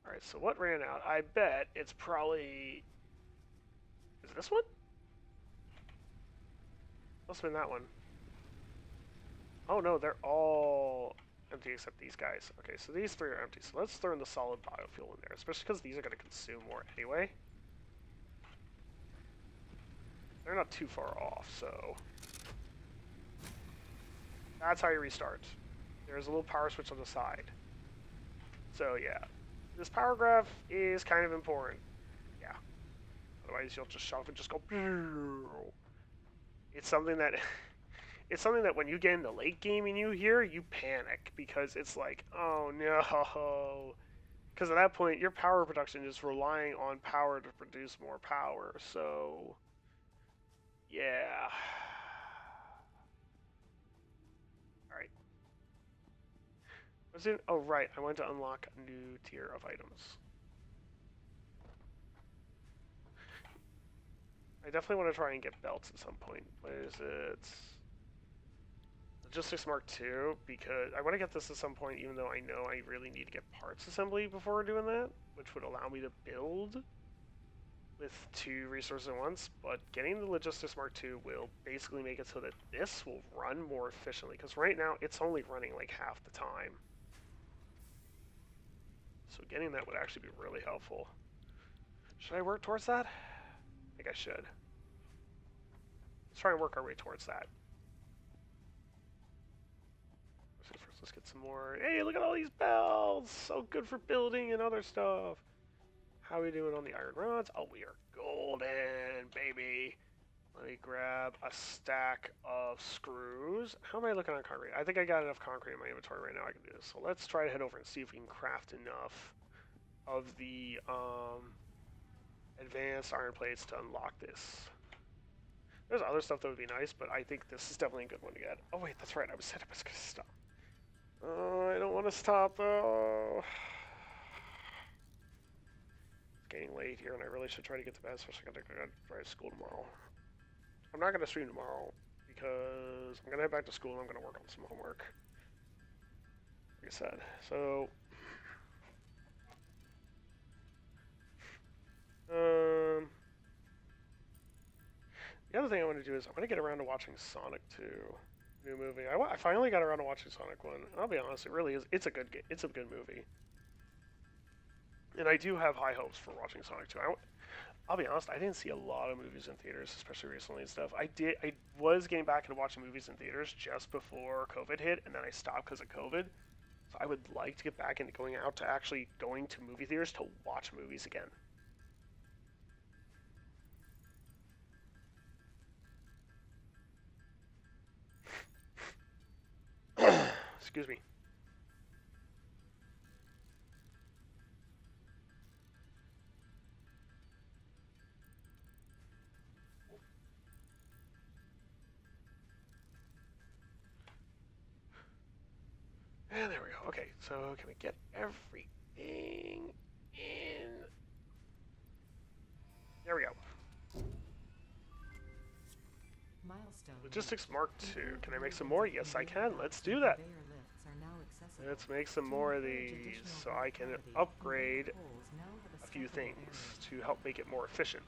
Alright, so what ran out? I bet it's probably... Is it this one? Must have been that one. Oh no, they're all empty except these guys. Okay, so these three are empty. So let's throw in the solid biofuel in there, especially because these are going to consume more anyway. They're not too far off, so... That's how you restart. There's a little power switch on the side. So yeah, this power graph is kind of important. Yeah. Otherwise you'll just shove and just go... It's something that... It's something that when you get in the late game and you hear, you panic. Because it's like, oh no... Because at that point, your power production is relying on power to produce more power. So... Yeah... Was it? Oh, right. I wanted to unlock a new tier of items. I definitely want to try and get belts at some point. What is it? Logistics Mark II, because I want to get this at some point, even though I know I really need to get parts assembly before doing that, which would allow me to build with 2 resources at once. But getting the Logistics Mark II will basically make it so that this will run more efficiently, because right now it's only running like half the time. So getting that would actually be really helpful. Should I work towards that? I think I should. Let's try and work our way towards that. First, let's get some more. Hey, look at all these bells! So good for building and other stuff. How are we doing on the iron rods? Oh, we are golden, baby. Let me grab a stack of screws. How am I looking on concrete? I think I got enough concrete in my inventory right now I can do this. So let's try to head over and see if we can craft enough of the advanced iron plates to unlock this. There's other stuff that would be nice, but I think this is definitely a good one to get. Oh wait, that's right, I said I was going to stop. Oh, I don't want to stop though. It's getting late here and I really should try to get to bed, especially because I got to drive to school tomorrow. I'm not going to stream tomorrow because I'm going to head back to school and I'm going to work on some homework. Like I said, so... The other thing I want to do is I want to get around to watching Sonic 2, new movie. I finally got around to watching Sonic 1. I'll be honest, it really is. It's a good movie, and I do have high hopes for watching Sonic 2. I'll be honest, I didn't see a lot of movies in theaters, especially recently and stuff. I was getting back into watching movies in theaters just before COVID hit, and then I stopped because of COVID. So I would like to get back into going out to actually going to movie theaters to watch movies again. Excuse me. And there we go. Okay, so can we get everything in? There we go. Milestone. Logistics Mark II. Can I make some more? Yes, I can. Let's do that. Let's make some more of these so I can upgrade a few things to help make it more efficient.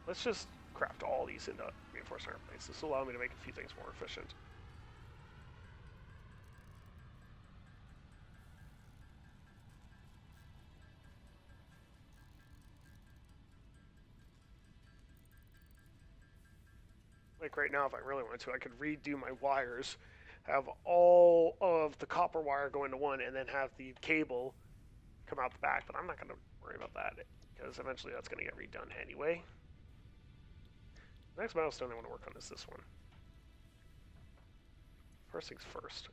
Let's just craft all these into reinforced iron plates. This will allow me to make a few things more efficient. Like right now, if I really wanted to, I could redo my wires, have all of the copper wire go into one, and then have the cable come out the back. But I'm not going to worry about that because eventually that's going to get redone anyway. The next milestone I want to work on is this one. First things first.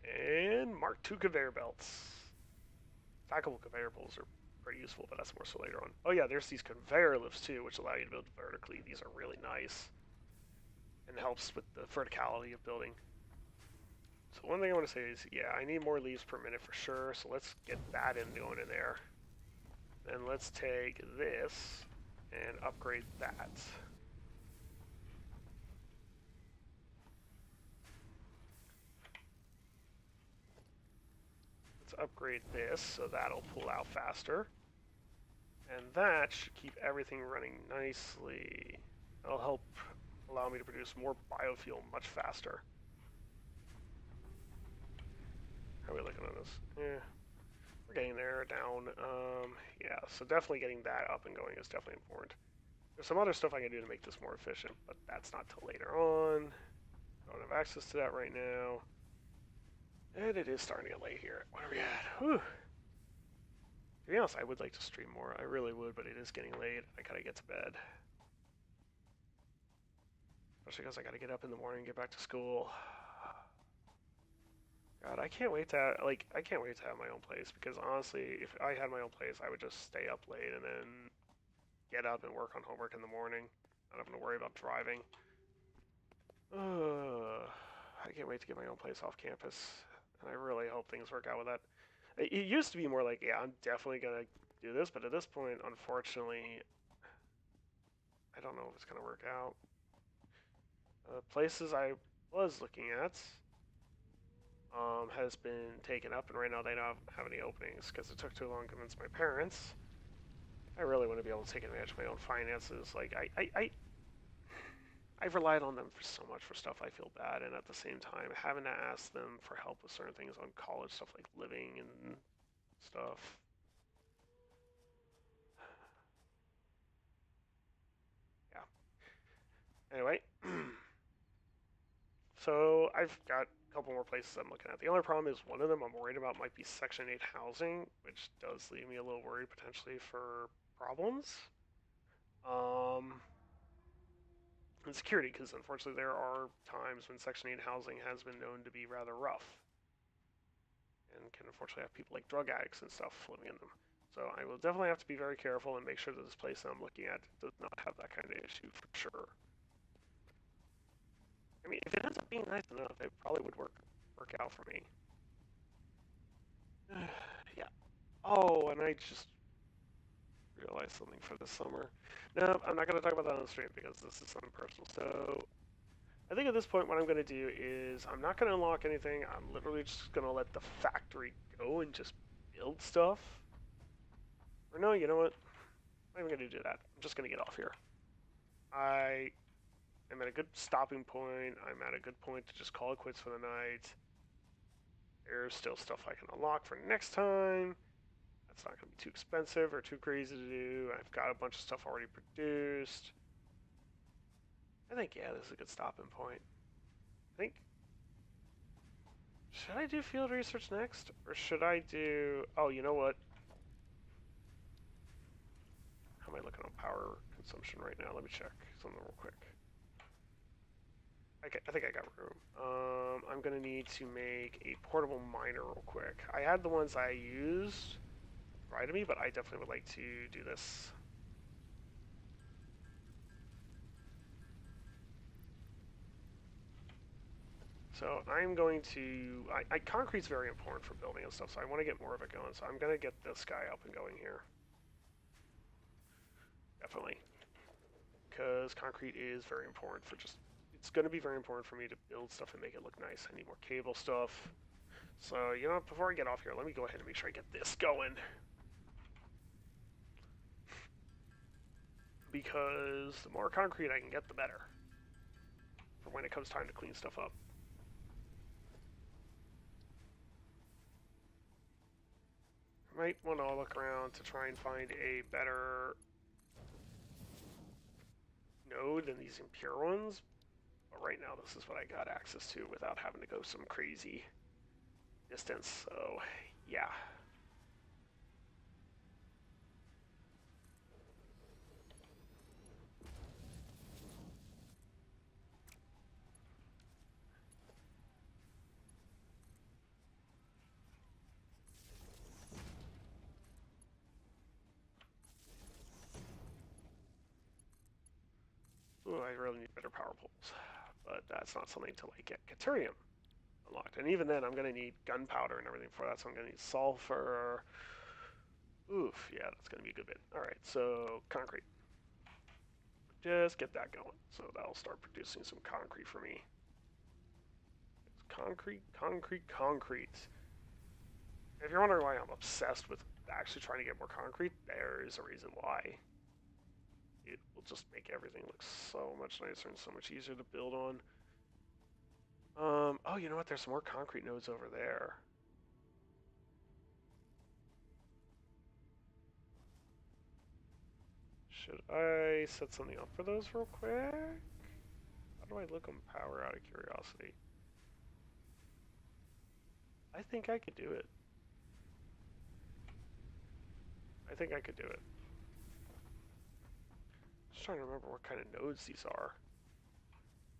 And Mark II conveyor belts. Stackable conveyor belts are pretty useful, but that's more so later on. Oh yeah, there's these conveyor lifts too, which allow you to build vertically. These are really nice and helps with the verticality of building. So one thing I want to say is, yeah, I need more leaves per minute for sure. So let's get that going in there. Then let's take this and upgrade that. Let's upgrade this so that'll pull out faster. And that should keep everything running nicely. That'll help allow me to produce more biofuel much faster. How are we looking on this? Yeah, we're getting there, down. Yeah, so definitely getting that up and going is definitely important. There's some other stuff I can do to make this more efficient, but that's not till later on. Don't have access to that right now. And it is starting to get late here. What are we at? Whew. To be honest, I would like to stream more. I really would, but it is getting late. I gotta get to bed. Especially because I gotta get up in the morning and get back to school. God, I can't wait to I can't wait to have my own place because honestly, if I had my own place, I would just stay up late and then get up and work on homework in the morning, not having to worry about driving. I can't wait to get my own place off campus, and I really hope things work out with that. It used to be more like, yeah, I'm definitely gonna do this, but at this point, unfortunately, I don't know if it's gonna work out. Places I was looking at has been taken up, and right now they don't have any openings because it took too long to convince my parents. I really want to be able to take advantage of my own finances. Like I've relied on them for so much for stuff I feel bad, and at the same time, having to ask them for help with certain things on college stuff like living and stuff. Yeah. Anyway, so I've got a couple more places I'm looking at. The only problem is one of them I'm worried about might be Section 8 housing, which does leave me a little worried potentially for problems. Um, and security, because unfortunately there are times when Section 8 housing has been known to be rather rough and can unfortunately have people like drug addicts and stuff living in them. So I will definitely have to be very careful and make sure that this place that I'm looking at does not have that kind of issue for sure. I mean, if it ends up being nice enough, it probably would work out for me. Yeah. Oh, and I just realized something for this summer. No, I'm not going to talk about that on the stream because this is something personal. So I think at this point, what I'm going to do is I'm not going to unlock anything. I'm literally just going to let the factory go and just build stuff. Or no, you know what? I'm not even going to do that. I'm just going to get off here. I am at a good stopping point. I'm at a good point to just call it quits for the night. There's still stuff I can unlock for next time. That's not going to be too expensive or too crazy to do. I've got a bunch of stuff already produced. I think, yeah, this is a good stopping point. I think, should I do field research next? Or should I do, oh, you know what? How am I looking on power consumption right now? Let me check something real quick. I think I got room. I'm going to need to make a portable miner real quick. I had the ones I used right to me, but I definitely would like to do this. So I'm going to, concrete's very important for building and stuff, so I want to get more of it going. So I'm going to get this guy up and going here. Definitely. Because concrete is very important for just, it's going to be very important for me to build stuff and make it look nice. I need more cable stuff. So, you know, before I get off here, let me go ahead and make sure I get this going. Because the more concrete I can get, the better. For when it comes time to clean stuff up. I might want to look around to try and find a better node than these impure ones. But right now, this is what I got access to without having to go some crazy distance. So, yeah. Ooh, I really need better power poles. But that's not something to like get. Caterium. unlocked. And even then, I'm going to need gunpowder and everything for that, so I'm going to need sulfur. Oof, yeah, that's going to be a good bit. All right, so concrete. Just get that going. So that'll start producing some concrete for me. Concrete, concrete, concrete. If you're wondering why I'm obsessed with actually trying to get more concrete, there is a reason why. It will just make everything look so much nicer and so much easier to build on. Oh, you know what? There's some more concrete nodes over there. Should I set something up for those real quick? How do I look on power out of curiosity? I think I could do it. I think I could do it. Just trying to remember what kind of nodes these are.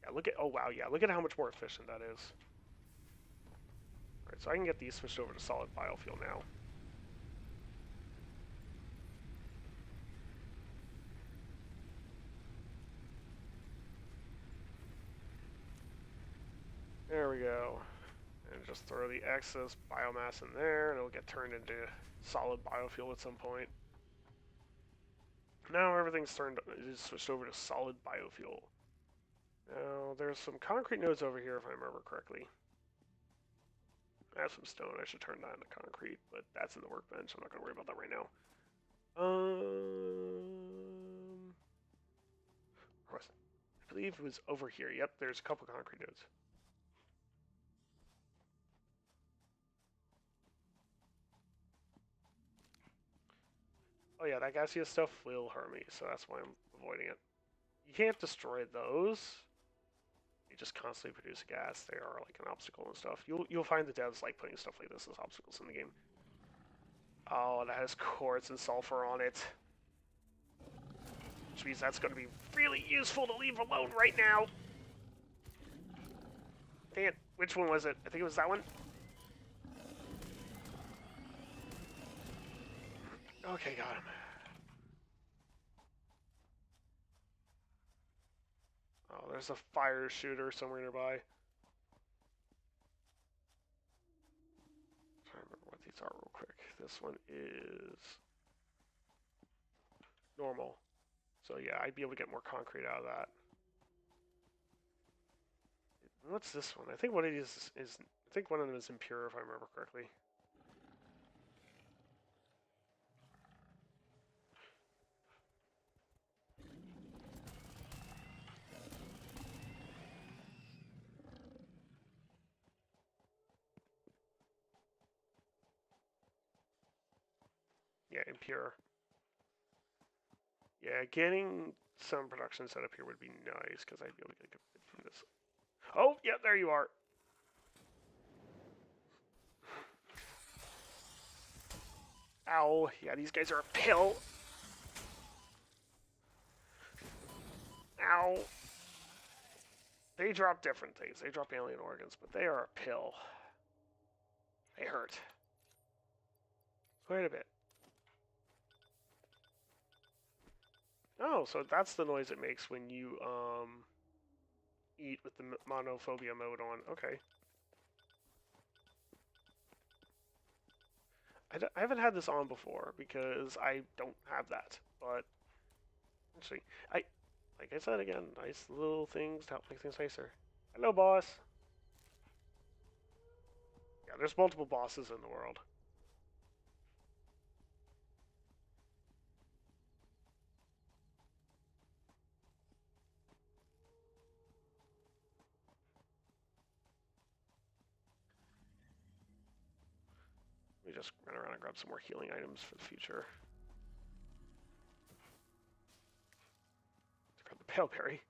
Yeah, look at, oh wow, yeah, look at how much more efficient that is. Alright, so I can get these switched over to solid biofuel now. There we go. And just throw the excess biomass in there, and it'll get turned into solid biofuel at some point. Now everything's switched over to solid biofuel. Now, there's some concrete nodes over here, if I remember correctly. I have some stone. I should turn that into concrete, but that's in the workbench. I'm not going to worry about that right now. Where was it? I believe it was over here. Yep, there's a couple concrete nodes. Oh yeah, that gaseous stuff will hurt me, so that's why I'm avoiding it. You can't destroy those. They just constantly produce gas. They are like an obstacle and stuff. You'll find the devs like putting stuff like this as obstacles in the game. Oh, that has quartz and sulfur on it. Which means that's going to be really useful to leave alone right now. Dang it, which one was it? I think it was that one. Okay, got him. Oh, there's a fire shooter somewhere nearby. I'm trying to remember what these are real quick. This one is normal. So yeah, I'd be able to get more concrete out of that. What's this one? I think what it is I think one of them is impure if I remember correctly. Yeah, impure. Yeah, getting some production set up here would be nice because I'd be able to get a good bit from this. Oh, yeah, there you are. Ow, yeah, these guys are a pill. Ow. They drop different things. They drop alien organs, but they are a pill. They hurt. Quite a bit. Oh, so that's the noise it makes when you eat with the monophobia mode on. Okay. I haven't had this on before because I don't have that. But actually, like I said again, nice little things to help make things nicer. Hello, boss. Yeah, there's multiple bosses in the world. Let me just run around and grab some more healing items for the future. Let's grab the pale berry.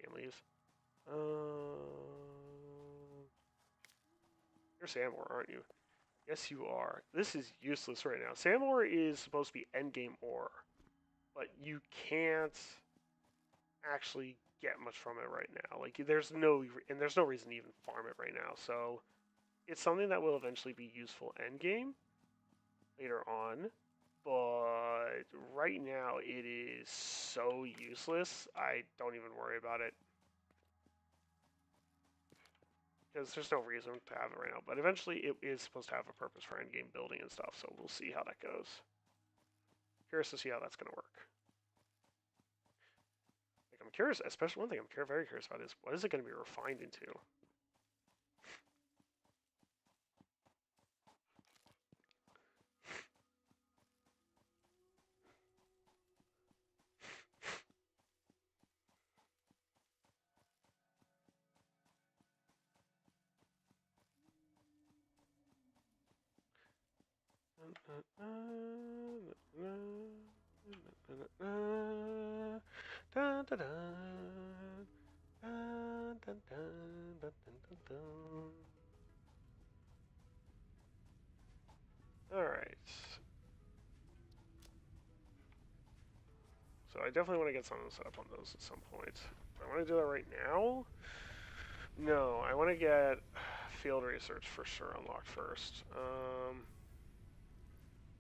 Damn leaves. You're Samor, aren't you? Yes, you are. This is useless right now. Samor is supposed to be endgame ore, but you can't actually get much from it right now. Like, there's no reason to even farm it right now. So, it's something that will eventually be useful endgame later on. But right now, it is so useless. I don't even worry about it. because there's no reason to have it right now. But eventually, it is supposed to have a purpose for endgame building and stuff. So we'll see how that goes. Curious to see how that's going to work. Like, I'm curious, especially one thing I'm very curious about is what is it going to be refined into? Alright. So I definitely want to get something set up on those at some point. Do I want to do that right now? No, I want to get field research for sure unlocked first. Oh,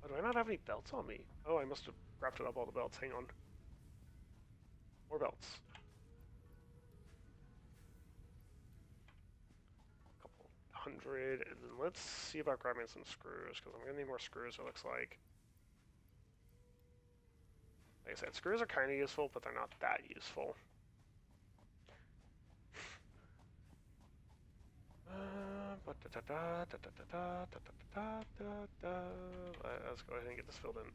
do I not have any belts on me? Oh, I must have crafted up all the belts. Hang on. More belts. Couple hundred, and then let's see about grabbing some screws, because I'm going to need more screws, it looks like. Like I said, screws are kind of useful, but they're not that useful. Let's go ahead and get this filled in.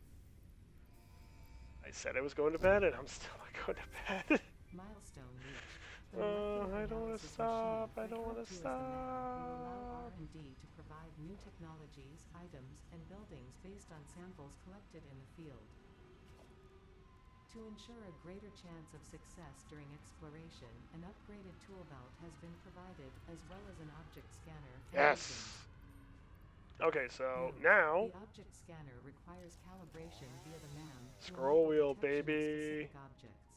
I said I was going to bed, and I'm still not going to bed. Milestone reached. I don't want to stop. I don't want to stop. Will allow R&D to provide new technologies, items, and buildings based on samples collected in the field. To ensure a greater chance of success during exploration, an upgraded tool belt has been provided, as well as an object scanner. Yes. Okay, so now the object scanner requires calibration via the MAM. Scroll wheel, baby. Objects.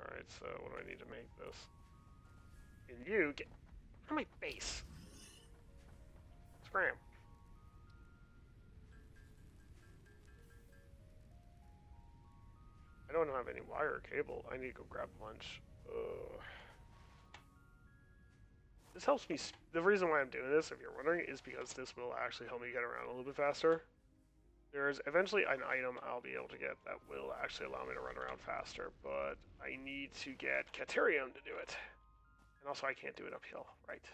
All right, so what do I need to make this? And you get on my face. Scram. I don't have any wire or cable. I need to go grab lunch. This helps me. The reason why I'm doing this, if you're wondering, is because this will actually help me get around a little bit faster. There's eventually an item I'll be able to get that will actually allow me to run around faster, but I need to get Caterium to do it. And also I can't do it uphill, right?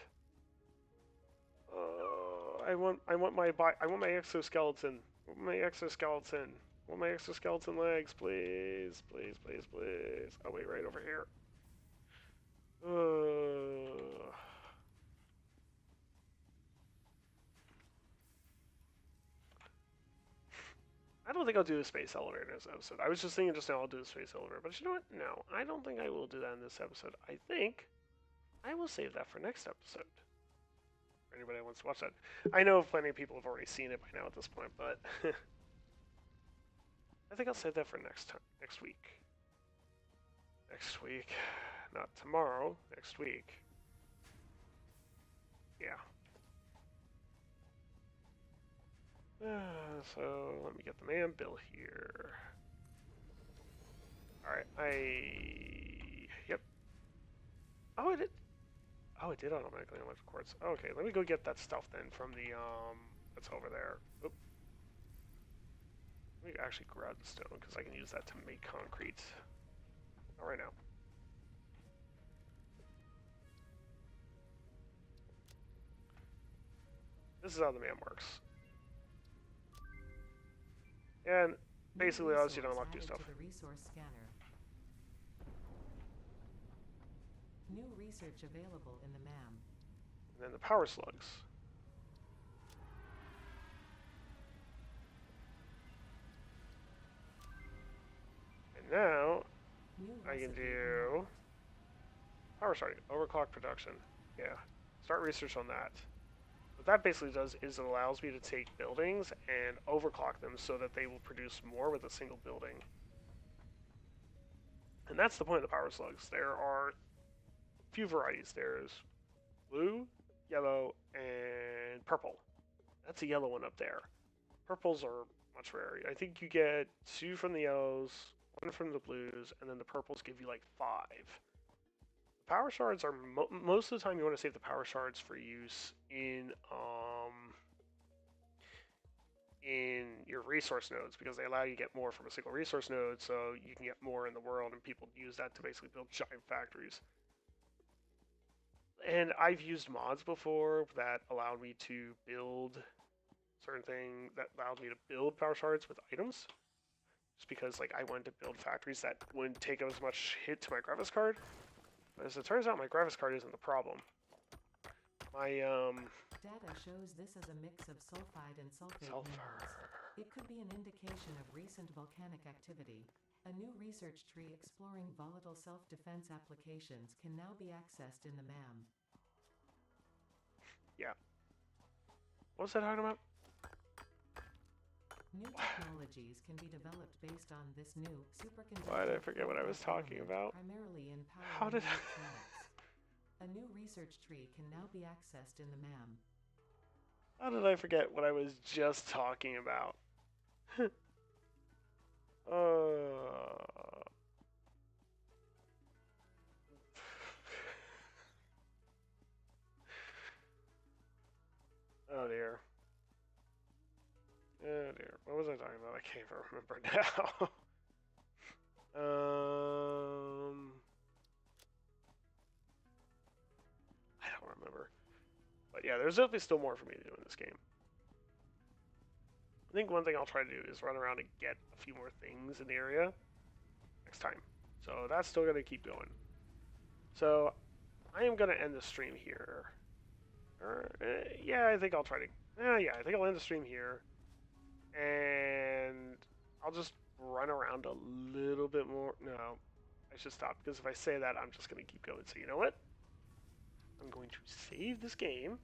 I want my exoskeleton. My exoskeleton. I want my exoskeleton legs, please, please, please, please. Oh wait, right over here. I don't think I'll do a space elevator in this episode. I was just thinking just now I'll do a space elevator, but you know what? No, I don't think I will do that in this episode. I think I will save that for next episode. For anybody who wants to watch that. I know plenty of people have already seen it by now at this point, but I think I'll save that for next week. Next week. Not tomorrow, next week. Yeah. So let me get the man bill here. Alright, yep. Oh, it did. Oh, it did automatically unlock the quartz. Okay, let me go get that stuff then from the, that's over there. Oop. Let me actually grab the stone, because I can use that to make concrete. Not right now. This is how the man works. And basically allows you to unlock new stuff. The resource scanner. New research available in the MAM. And then the power slugs. And now I can do power starting, overclock production. Yeah, start research on that. What that basically does is it allows me to take buildings and overclock them so that they will produce more with a single building. And that's the point of the power slugs. There are a few varieties. There's blue, yellow, and purple. That's a yellow one up there. Purples are much rarer. I think you get 2 from the yellows, 1 from the blues, and then the purples give you like 5. power shards are most of the time you want to save the power shards for use in your resource nodes because they allow you to get more from a single resource node, so you can get more in the world, and people use that to basically build giant factories. And I've used mods before that allowed me to build certain thing that allowed me to build power shards with items. Just because like I wanted to build factories that wouldn't take as much hit to my graphics card. But as it turns out, my graphics card isn't the problem. My Data shows this as a mix of sulfide and sulfate sulfur. minerals. It could be an indication of recent volcanic activity. A new research tree exploring volatile self-defense applications can now be accessed in the MAM. Yeah. What was I talking about? New technologies can be developed based on this new superconductor. Why did I forget what I was talking about? Primarily in power How did and electronics. A new research tree can now be accessed in the MAM. How did I forget what I was just talking about? uh... Oh dear. Oh dear. What was I talking about? I can't even remember now. I don't remember. But yeah, there's definitely still more for me to do in this game. I think one thing I'll try to do is run around and get a few more things in the area next time. So that's still going to keep going. So I am going to end the stream here. Yeah, I think I'll try to... yeah, I think I'll end the stream here. And I'll just run around a little bit more. No, I should stop, because if I say that, I'm just going to keep going. So you know what? I'm going to save this game.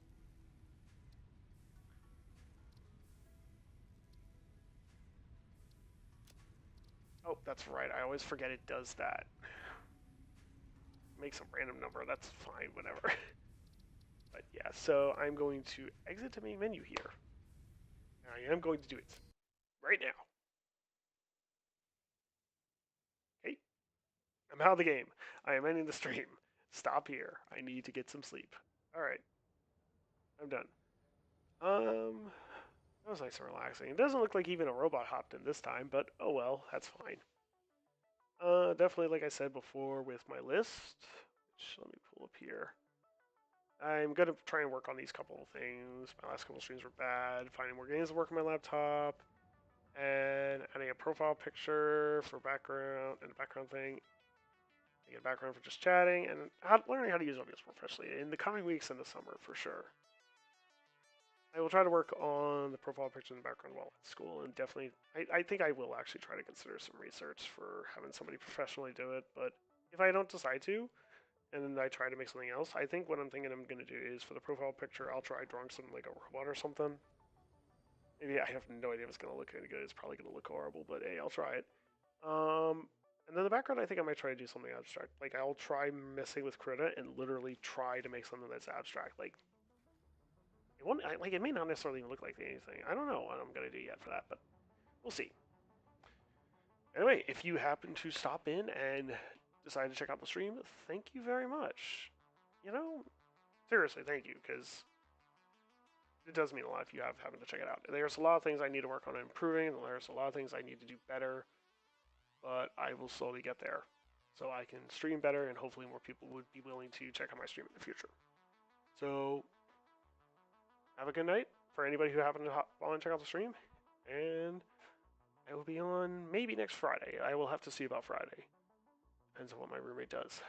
Oh, that's right. I always forget it does that. Make some random number. That's fine, whatever. But yeah, so I'm going to exit the main menu here. I am going to do it right now. Okay, I'm out of the game. I am ending the stream. Stop here. I need to get some sleep. All right, I'm done. That was nice and relaxing. It doesn't look like even a robot hopped in this time, but oh well, that's fine. Definitely, like I said before, with my list, which let me pull up here. I'm gonna try and work on these couple of things. My last couple of streams were bad. Finding more games to work on my laptop, and adding a profile picture for background and a background thing. Get a background for just chatting, and learning how to use OBS professionally in the coming weeks in the summer for sure. I will try to work on the profile picture in the background while at school, and definitely, I think I will actually try to consider some research for having somebody professionally do it. But if I don't decide to, and then I try to make something else, I think what I'm thinking I'm going to do is for the profile picture, I'll try drawing something like a robot or something. Maybe I have no idea if it's going to look any good. It's probably going to look horrible, but hey, I'll try it. And then the background, I think I might try to do something abstract. Like, I'll try messing with Krita and literally try to make something that's abstract. Like, it may not necessarily even look like anything. I don't know what I'm going to do yet for that, but we'll see. Anyway, if you happen to stop in and decide to check out the stream, thank you very much. You know, seriously, thank you, because it does mean a lot if you have having to check it out. There's a lot of things I need to work on improving, and there's a lot of things I need to do better, but I will slowly get there. So I can stream better, and hopefully more people would be willing to check out my stream in the future. So, have a good night for anybody who happened to hop on and check out the stream, and I will be on maybe next Friday. I will have to see about Friday. Depends on what my roommate does.